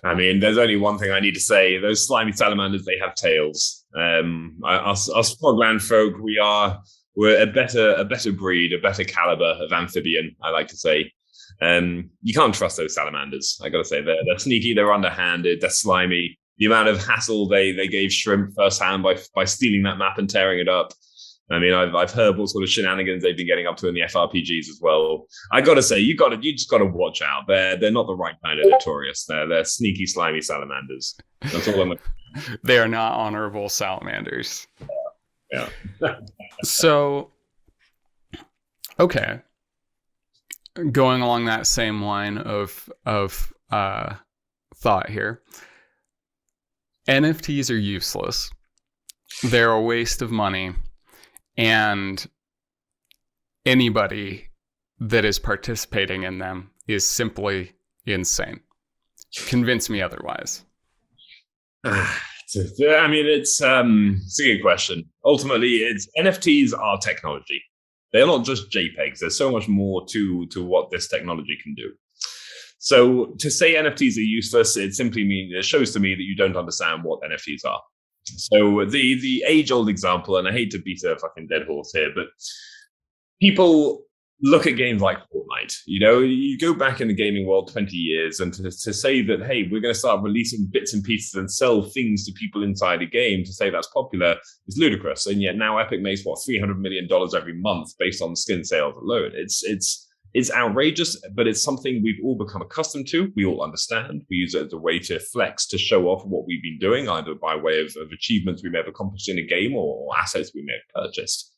There's only one thing I need to say. Those slimy salamanders, they have tails. Us Frogland folk, we're a better breed, a better caliber of amphibian, I like to say. You can't trust those salamanders. I gotta say, they're sneaky, they're underhanded, they're slimy. The amount of hassle they gave Shrimp firsthand by stealing that map and tearing it up. I've heard what sort of shenanigans they've been getting up to in the FRPGs as well. I gotta say, you just gotta watch out. They're not the right kind of Notorious. They're sneaky, slimy salamanders. That's all I'm. They are not honorable salamanders. Yeah. So, okay. Going along that same line of thought here. NFTs are useless. They're a waste of money. And anybody that is participating in them is simply insane. Convince me otherwise. It's a good question. Ultimately, NFTs are technology. They're not just JPEGs. There's so much more to what this technology can do. So to say NFTs are useless, it shows to me that you don't understand what NFTs are. So the age-old example, and I hate to beat a fucking dead horse here, but people look at games like Fortnite. You go back in the gaming world 20 years, and to say that, hey, we're going to start releasing bits and pieces and sell things to people inside a game to say that's popular is ludicrous. And yet now Epic makes $300 million every month based on skin sales alone. It's outrageous, but it's something we've all become accustomed to. We all understand. We use it as a way to flex, to show off what we've been doing, either by way of achievements we may have accomplished in a game or assets we may have purchased.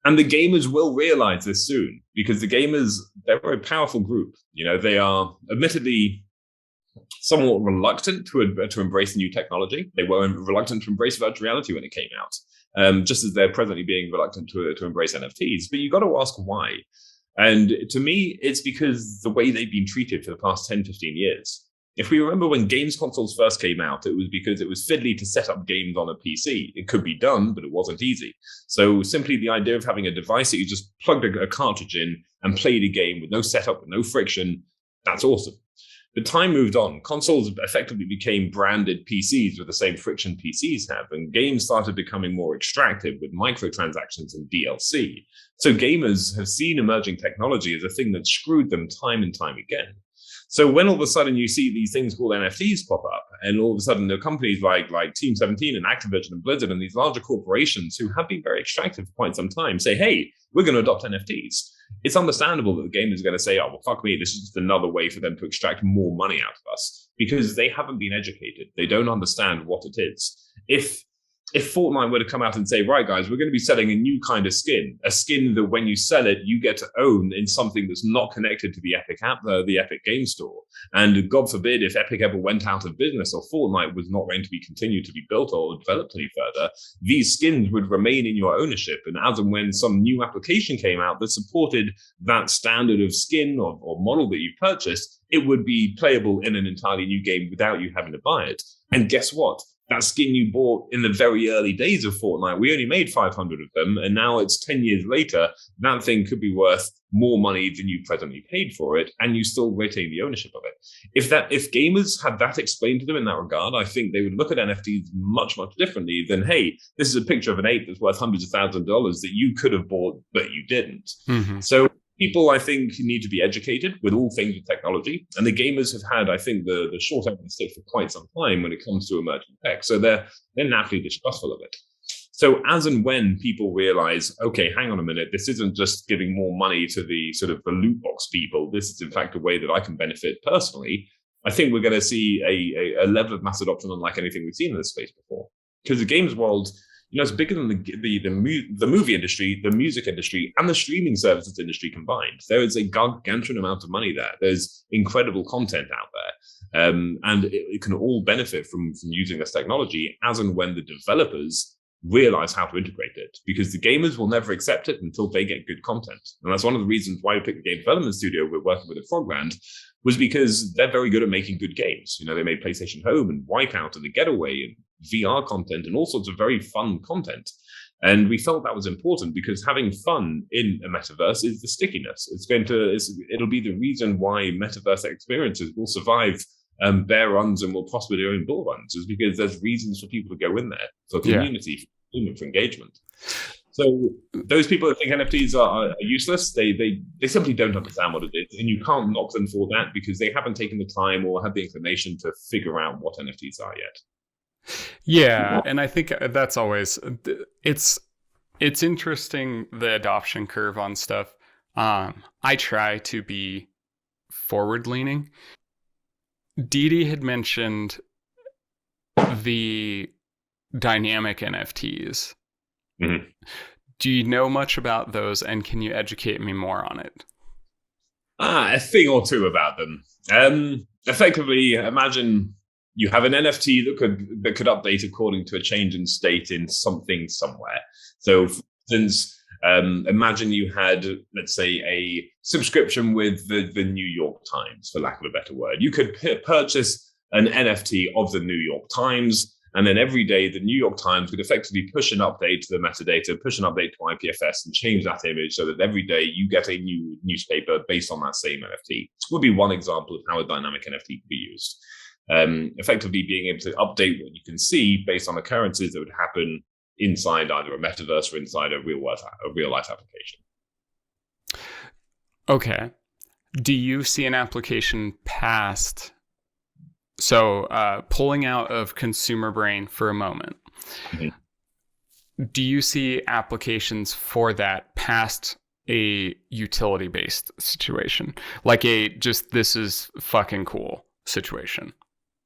And the gamers will realize this soon, because the gamers, they're a very powerful group. They are admittedly somewhat reluctant to embrace new technology. They were reluctant to embrace virtual reality when it came out, just as they're presently being reluctant to embrace NFTs. But you got to ask why. And to me, it's because the way they've been treated for the past 10, 15 years. If we remember when games consoles first came out, it was because it was fiddly to set up games on a PC. It could be done, but it wasn't easy. So simply the idea of having a device that you just plugged a cartridge in and played a game with no setup, with no friction, that's awesome. But time moved on. Consoles effectively became branded PCs with the same friction PCs have, and games started becoming more extractive with microtransactions and DLC. So gamers have seen emerging technology as a thing that screwed them time and time again. So when all of a sudden you see these things called NFTs pop up, and all of a sudden there are companies like Team 17 and Activision and Blizzard and these larger corporations who have been very extractive for quite some time say, hey, we're going to adopt NFTs. It's understandable that the gamers are going to say, oh, well, fuck me, this is just another way for them to extract more money out of us, because they haven't been educated. They don't understand what it is. If Fortnite were to come out and say, right, guys, we're going to be selling a new kind of skin, a skin that when you sell it, you get to own in something that's not connected to the Epic app, the Epic Game Store. And God forbid, if Epic ever went out of business or Fortnite was not going to be continued to be built or developed any further, these skins would remain in your ownership. And as and when some new application came out that supported that standard of skin or model that you purchased, it would be playable in an entirely new game without you having to buy it. And guess what? That skin you bought in the very early days of Fortnite, we only made 500 of them, and now it's 10 years later, that thing could be worth more money than you presently paid for it, and you still retain the ownership of it. If gamers had that explained to them in that regard, I think they would look at NFTs much, much differently than, hey, this is a picture of an ape that's worth hundreds of thousands of dollars that you could have bought, but you didn't. Mm-hmm. So people, I think, need to be educated with all things with technology. And the gamers have had, I think, the short end of the stick for quite some time when it comes to emerging tech. So they're naturally distrustful of it. So as and when people realize, okay, hang on a minute, this isn't just giving more money to the sort of the loot box people. This is, in fact, a way that I can benefit personally. I think we're going to see a level of mass adoption unlike anything we've seen in this space before. Because the games world, it's bigger than the movie industry, the music industry, and the streaming services industry combined. There is a gargantuan amount of money there. There's incredible content out there. And it can all benefit from using this technology as and when the developers realize how to integrate it, because the gamers will never accept it until they get good content. And that's one of the reasons why we picked the game development studio we're working with at Frogland, was because they're very good at making good games. They made PlayStation Home and Wipeout and The Getaway and VR content and all sorts of very fun content. And we felt that was important because having fun in a metaverse is the stickiness. It'll be the reason why metaverse experiences will survive bear runs and will prosper their own bull runs, is because there's reasons for people to go in there for community, for engagement. So those people that think NFTs are useless, they simply don't understand what it is, and you can't knock them for that because they haven't taken the time or had the inclination to figure out what NFTs are yet. Yeah, and I think that's always it's interesting, the adoption curve on stuff. I try to be forward leaning. Didi had mentioned the dynamic NFTs. Mm-hmm. Do you know much about those, and can you educate me more on it? A thing or two about them. Effectively, imagine you have an NFT that could update according to a change in state in something somewhere. So, for instance, imagine you had, let's say, a subscription with the New York Times, for lack of a better word. You could purchase an NFT of the New York Times, and then every day the New York Times would effectively push an update to the metadata, push an update to IPFS, and change that image so that every day you get a new newspaper based on that same NFT. This would be one example of how a dynamic NFT could be used. Effectively being able to update what you can see based on occurrences that would happen inside either a metaverse or inside a real life application. Okay. Do you see an application past? So pulling out of consumer brain for a moment, do you see applications for that past a utility-based situation? Like a just this is fucking cool situation?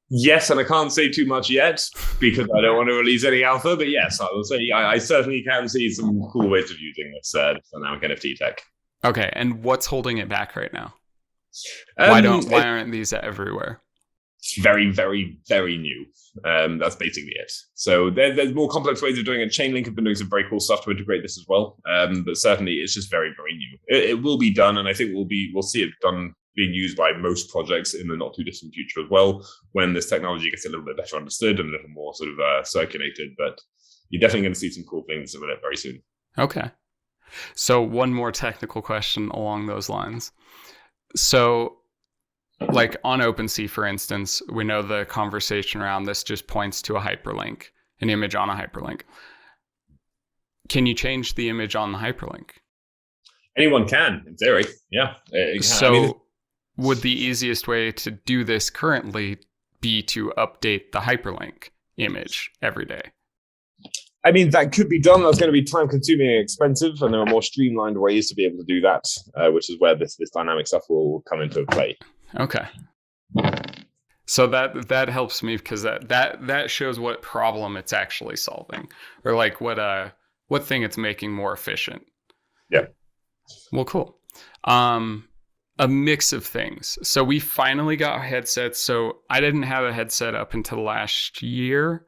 Yes, and I can't say too much yet because I don't want to release any alpha. But yes, I will say I certainly can see some cool ways of using this dynamic NFT tech. Okay, and what's holding it back right now? Why aren't these everywhere? It's very, very, very new. That's basically it. So there's more complex ways of doing it. Chainlink have been doing some very cool stuff to integrate this as well. But certainly, it's just very, very new. It will be done, and I think we'll see it done being used by most projects in the not too distant future as well, when this technology gets a little bit better understood and a little more sort of circulated. But you're definitely going to see some cool things with it very soon. Okay. So one more technical question along those lines. So like on OpenSea, for instance, we know the conversation around this just points to a hyperlink, an image on a hyperlink. Can you change the image on the hyperlink? Anyone can, in theory. Yeah. So would the easiest way to do this currently be to update the hyperlink image every day? I mean, that could be done. That's going to be time consuming and expensive, and there are more streamlined ways to be able to do that, which is where this dynamic stuff will come into play. Okay. So that helps me because that shows what problem it's actually solving, or like what thing it's making more efficient. Yeah. Well, cool. A mix of things. So we finally got headsets. So I didn't have a headset up until last year.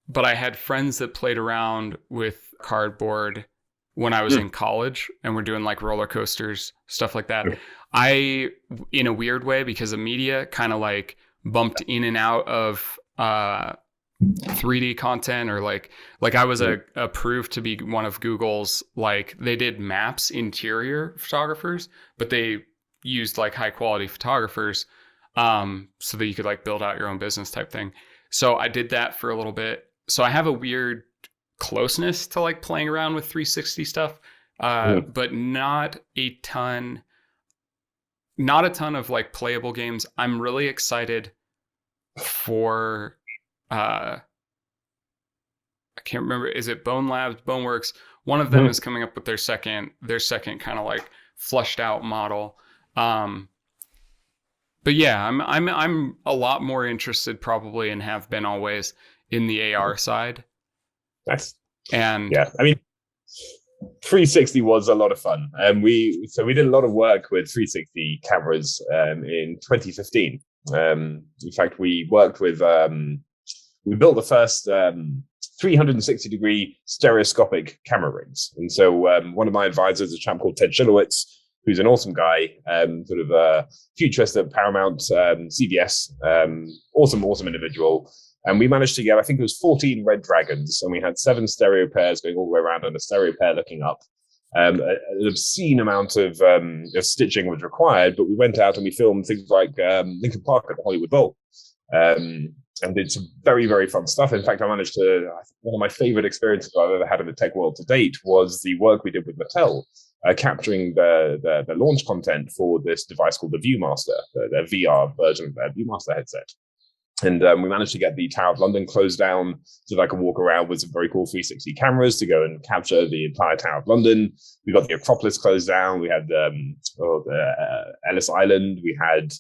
But I had friends that played around with cardboard when I was in college, and we're doing like roller coasters, stuff like that. I, in a weird way, because of media, kind of like bumped in and out of 3D content, or like I was approved to be one of Google's, like they did maps interior photographers, but they used like high quality photographers so that you could like build out your own business type thing. So I did that for a little bit. So I have a weird closeness to like playing around with 360 stuff, but not a ton of like playable games. I'm really excited for I can't remember, is it Bone Labs, Boneworks? One of them is coming up with their second kind of like flushed out model. But yeah, I'm a lot more interested probably, and have been always, in the AR side. Nice. And yeah, I mean, 360 was a lot of fun. We did a lot of work with 360 cameras in 2015. In fact, we worked with we built the first 360-degree stereoscopic camera rigs. And so one of my advisors, a chap called Ted Shillowitz, who's an awesome guy, sort of a futurist at Paramount, CBS, awesome individual. And we managed to get, I think it was 14 red dragons, and we had 7 stereo pairs going all the way around and a stereo pair looking up. An obscene amount of stitching was required, but we went out and we filmed things like Lincoln Park at the Hollywood Bowl, and did some very, very fun stuff. In fact, one of my favorite experiences I've ever had in the tech world to date was the work we did with Mattel, capturing the launch content for this device called the Viewmaster, their VR version of their Viewmaster headset. And we managed to get the Tower of London closed down so that I could walk around with some very cool 360 cameras to go and capture the entire Tower of London. We got the Acropolis closed down. We had the Ellis Island. We had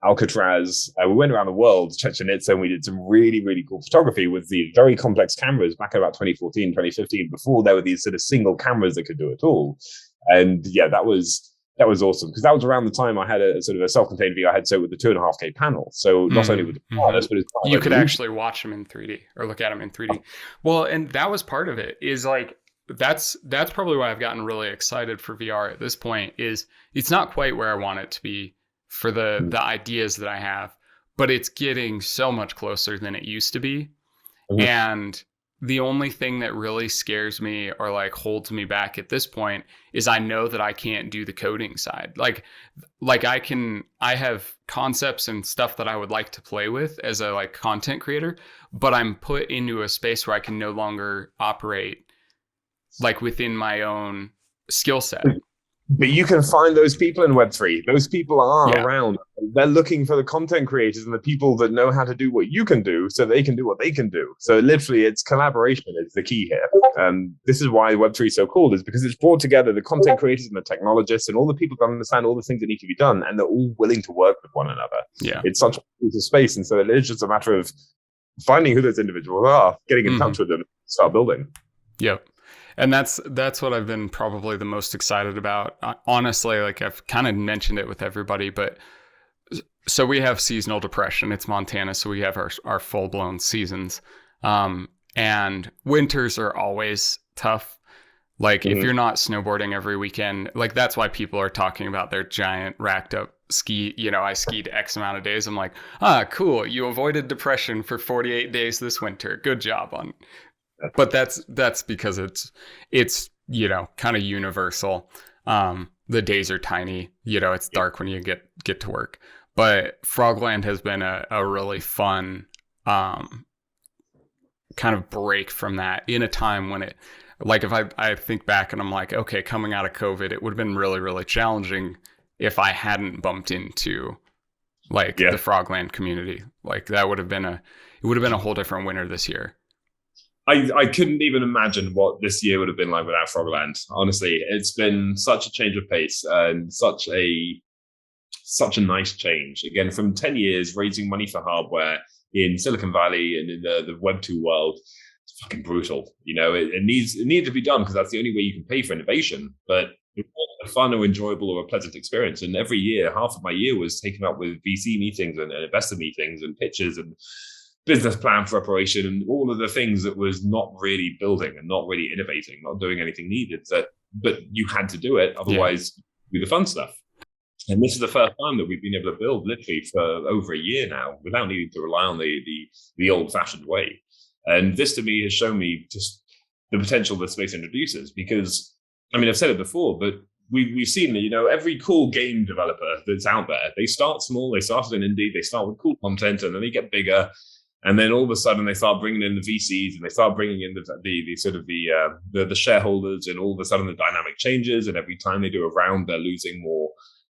Alcatraz. We went around the world, Chichen Itza, and we did some really, really cool photography with these very complex cameras back in about 2014, 2015, before there were these sort of single cameras that could do it all. And yeah, that was awesome, because that was around the time I had a sort of a self-contained VR headset with the 2.5K panel. So not only with the wireless, but you could actually watch them in 3D or look at them in 3D. Well, and that was part of it. Is like that's probably why I've gotten really excited for VR at this point. Is it's not quite where I want it to be for the ideas that I have, but it's getting so much closer than it used to be. And the only thing that really scares me or like holds me back at this point is I know that I can't do the coding side. Like I have concepts and stuff that I would like to play with as a like content creator, but I'm put into a space where I can no longer operate like within my own skill set. But you can find those people in Web3. Those people are Yeah. around. They're looking for the content creators and the people that know how to do what you can do so they can do what they can do. So literally, it's collaboration is the key here. This is why Web3 is so cool, is because it's brought together the content creators and the technologists and all the people that understand all the things that need to be done, and they're all willing to work with one another. Yeah. It's such a piece of space. And so it is just a matter of finding who those individuals are, getting in touch with them, start building. Yep. And that's what I've been probably the most excited about. Honestly, like I've kind of mentioned it with everybody, but so we have seasonal depression. It's Montana, so we have our full-blown seasons. And winters are always tough. Like if you're not snowboarding every weekend, like that's why people are talking about their giant racked up ski. I skied X amount of days. I'm like, cool. You avoided depression for 48 days this winter. Good job on. But that's because it's kind of universal. The days are tiny. It's dark when you get to work. But Frogland has been a really fun kind of break from that in a time when it, like if I think back and I'm like, okay, coming out of COVID, it would have been really, really challenging if I hadn't bumped into the Frogland community. Like that would have been a whole different winter this year. I couldn't even imagine what this year would have been like without Frogland. Honestly, it's been such a change of pace and such a nice change. Again, from 10 years raising money for hardware in Silicon Valley and in the Web 2 world, it's fucking brutal. It needs to be done because that's the only way you can pay for innovation. But it wasn't a fun or enjoyable or a pleasant experience. And every year, half of my year was taken up with VC meetings and investor meetings and pitches and business plan preparation and all of the things that was not really building and not really innovating, not doing anything needed. But you had to do it, otherwise do the fun stuff. And this is the first time that we've been able to build literally for over a year now without needing to rely on the old-fashioned way. And this to me has shown me just the potential that space introduces, because I've said it before, but we've seen that, every cool game developer that's out there, they start small, they started in indie, they start with cool content, and then they get bigger. And then all of a sudden they start bringing in the VCs and they start bringing in the shareholders, and all of a sudden the dynamic changes. And every time they do a round, they're losing more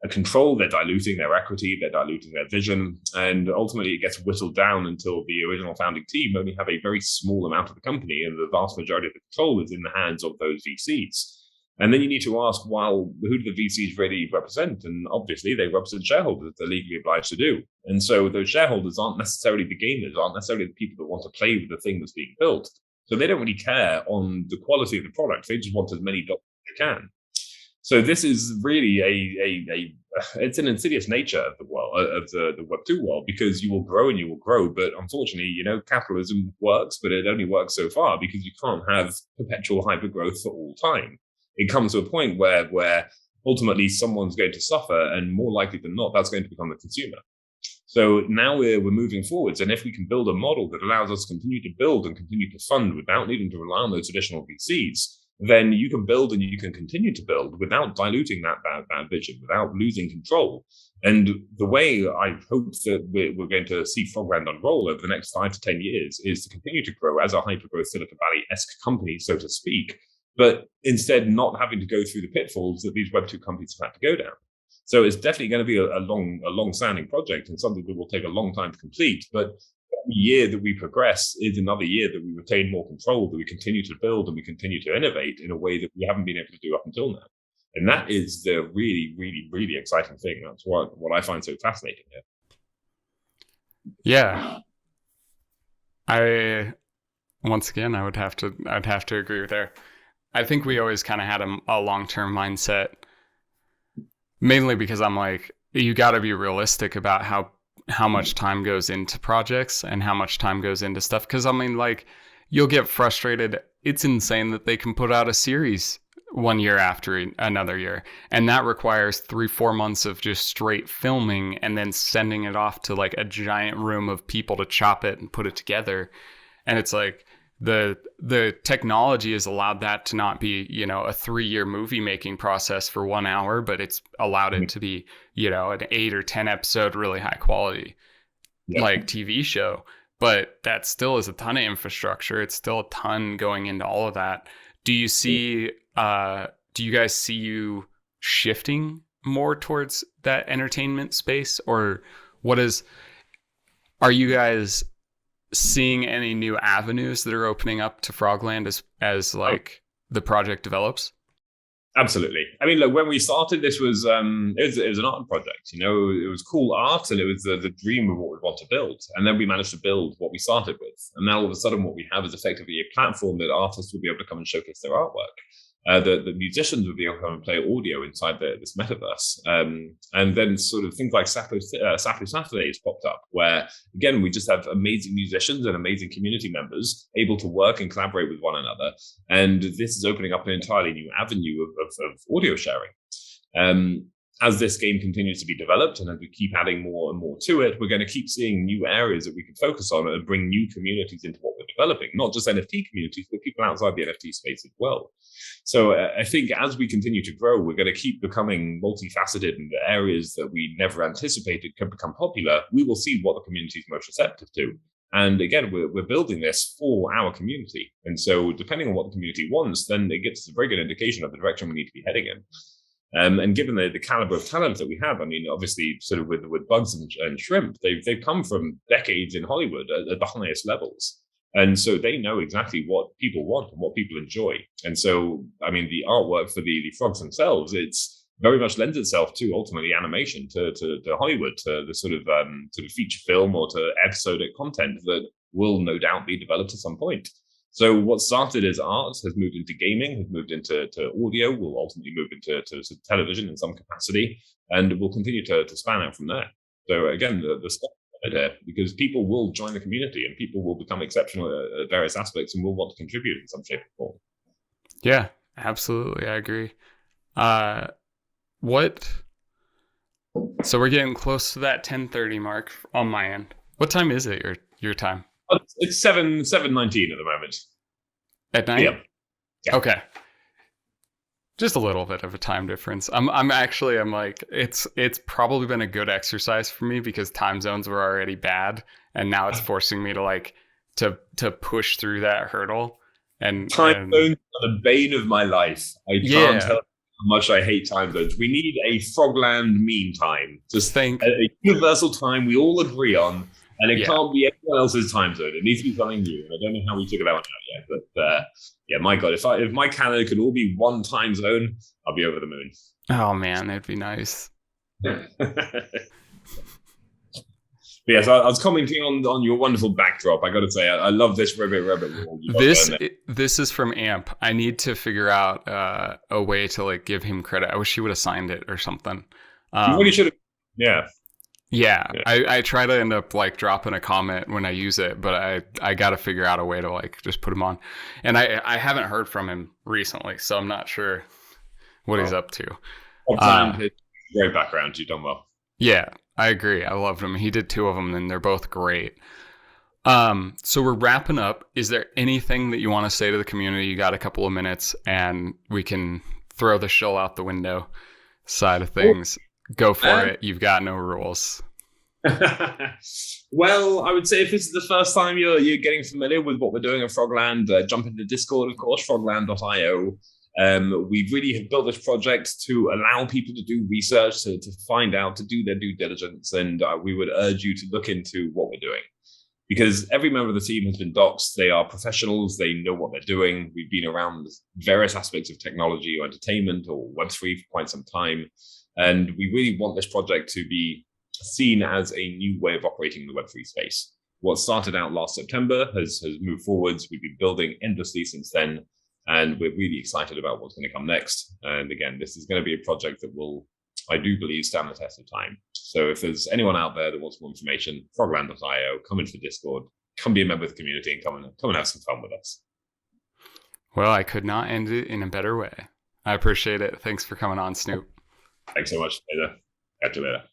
control, they're diluting their equity, they're diluting their vision. And ultimately it gets whittled down until the original founding team only have a very small amount of the company, and the vast majority of the control is in the hands of those VCs. And then you need to ask, well, who do the VCs really represent? And obviously they represent shareholders, they're legally obliged to do. And so those shareholders aren't necessarily the gamers, aren't necessarily the people that want to play with the thing that's being built. So they don't really care on the quality of the product. They just want as many dollars as they can. So this is really it's an insidious nature of the world, of the Web 2 world, because you will grow and you will grow. But unfortunately, capitalism works, but it only works so far, because you can't have perpetual hyper growth for all time. It comes to a point where ultimately someone's going to suffer, and more likely than not, that's going to become the consumer. So now we're moving forwards, and if we can build a model that allows us to continue to build and continue to fund without needing to rely on those traditional VCs, then you can build and you can continue to build without diluting that vision, without losing control. And the way I hope that we're going to see Frogland unroll over the next 5 to 10 years is to continue to grow as a hyper-growth Silicon Valley-esque company, so to speak, but instead not having to go through the pitfalls that these Web 2 companies have had to go down. So it's definitely going to be a long-standing project and something that will take a long time to complete. But every year that we progress is another year that we retain more control, that we continue to build and we continue to innovate in a way that we haven't been able to do up until now. And that is the really, really, really exciting thing. That's what I find so fascinating here. Yeah. I'd have to agree with there. I think we always kind of had a long-term mindset, mainly because I'm like, you got to be realistic about how much time goes into projects and how much time goes into stuff. Because you'll get frustrated. It's insane that they can put out a series 1 year after another year, and that requires 3-4 months of just straight filming and then sending it off to like a giant room of people to chop it and put it together. And it's like, the technology has allowed that to not be, a 3-year movie making process for 1 hour, but it's allowed it to be, an 8 or 10 episode, really high quality, like TV show. But that still is a ton of infrastructure. It's still a ton going into all of that. Do you see, do you guys see you shifting more towards that entertainment space, or are you guys seeing any new avenues that are opening up to Frogland as like the project develops? Absolutely. I mean, look, when we started, this was it was an art project. You know, it was cool art, and it was the dream of what we want to build. And then we managed to build what we started with. And now all of a sudden, what we have is effectively a platform that artists will be able to come and showcase their artwork. The musicians will be able to come and play audio inside this metaverse. And then sort of things like Sappho Saturdays popped up, where, again, we just have amazing musicians and amazing community members able to work and collaborate with one another. And this is opening up an entirely new avenue of audio sharing. As this game continues to be developed and as we keep adding more and more to it, we're going to keep seeing new areas that we can focus on and bring new communities into what we're developing, not just NFT communities, but people outside the NFT space as well. So I think as we continue to grow, we're going to keep becoming multifaceted in the areas that we never anticipated can become popular. We will see what the community is most receptive to. And again, we're building this for our community. And so depending on what the community wants, then it gives us a very good indication of the direction we need to be heading in. And given the caliber of talent that we have, I mean, obviously, sort of with Bugs and Shrimp, they've come from decades in Hollywood at the highest levels, and so they know exactly what people want and what people enjoy. And so, I mean, the artwork for the frogs themselves, it's very much lends itself to ultimately animation, to Hollywood, to the sort of feature film or to episodic content that will no doubt be developed at some point. So what started as art has moved into gaming, has moved into audio, will ultimately move into television in some capacity, and will continue to span out from there. So again, the stuff there, because people will join the community and people will become exceptional at various aspects and will want to contribute in some shape or form. Yeah, absolutely. I agree. So we're getting close to that 10:30 mark on my end. What time is it, your time? It's 7:19 at the moment. At night? Yeah. Okay. Just a little bit of a time difference. I'm like, it's probably been a good exercise for me because time zones were already bad, and now it's forcing me to like to push through that hurdle. And time zones are the bane of my life. I can't tell how much I hate time zones. We need a Frogland mean time. Just think a universal time we all agree on. And it can't be anyone else's time zone. It needs to be something new. And I don't know how we figure that one out yet. But my God, if my calendar could all be one time zone, I'll be over the moon. Oh man, that'd be nice. Yes, I was commenting on your wonderful backdrop. I got to say, I love this Ribbit wall. This is from AMP. I need to figure out a way to like give him credit. I wish he would have signed it or something. You really should have. Yeah. Yeah, I try to end up like dropping a comment when I use it, but I got to figure out a way to like just put him on. And I haven't heard from him recently, so I'm not sure what he's up to. Great background. You've done well. Yeah, I agree. I loved him. He did 2 of them, and they're both great. So we're wrapping up. Is there anything that you want to say to the community? You got a couple of minutes, and we can throw the Shill out the window side of things. Go for it. You've got no rules. Well, I would say if this is the first time you're getting familiar with what we're doing at Frogland, jump into Discord, of course, frogland.io. We really have built this project to allow people to do research, to find out, to do their due diligence. And we would urge you to look into what we're doing. Because every member of the team has been doxed. They are professionals. They know what they're doing. We've been around various aspects of technology or entertainment or Web3 for quite some time. And we really want this project to be seen as a new way of operating the Web3 space. What started out last September has moved forwards. We've been building endlessly since then, and we're really excited about what's going to come next. And again, this is going to be a project that will, I do believe, stand the test of time. So if there's anyone out there that wants more information, frogland.io, come into the Discord, come be a member of the community, and come and have some fun with us. Well, I could not end it in a better way. I appreciate it. Thanks for coming on, Snoop. Thanks so much. Catch you later.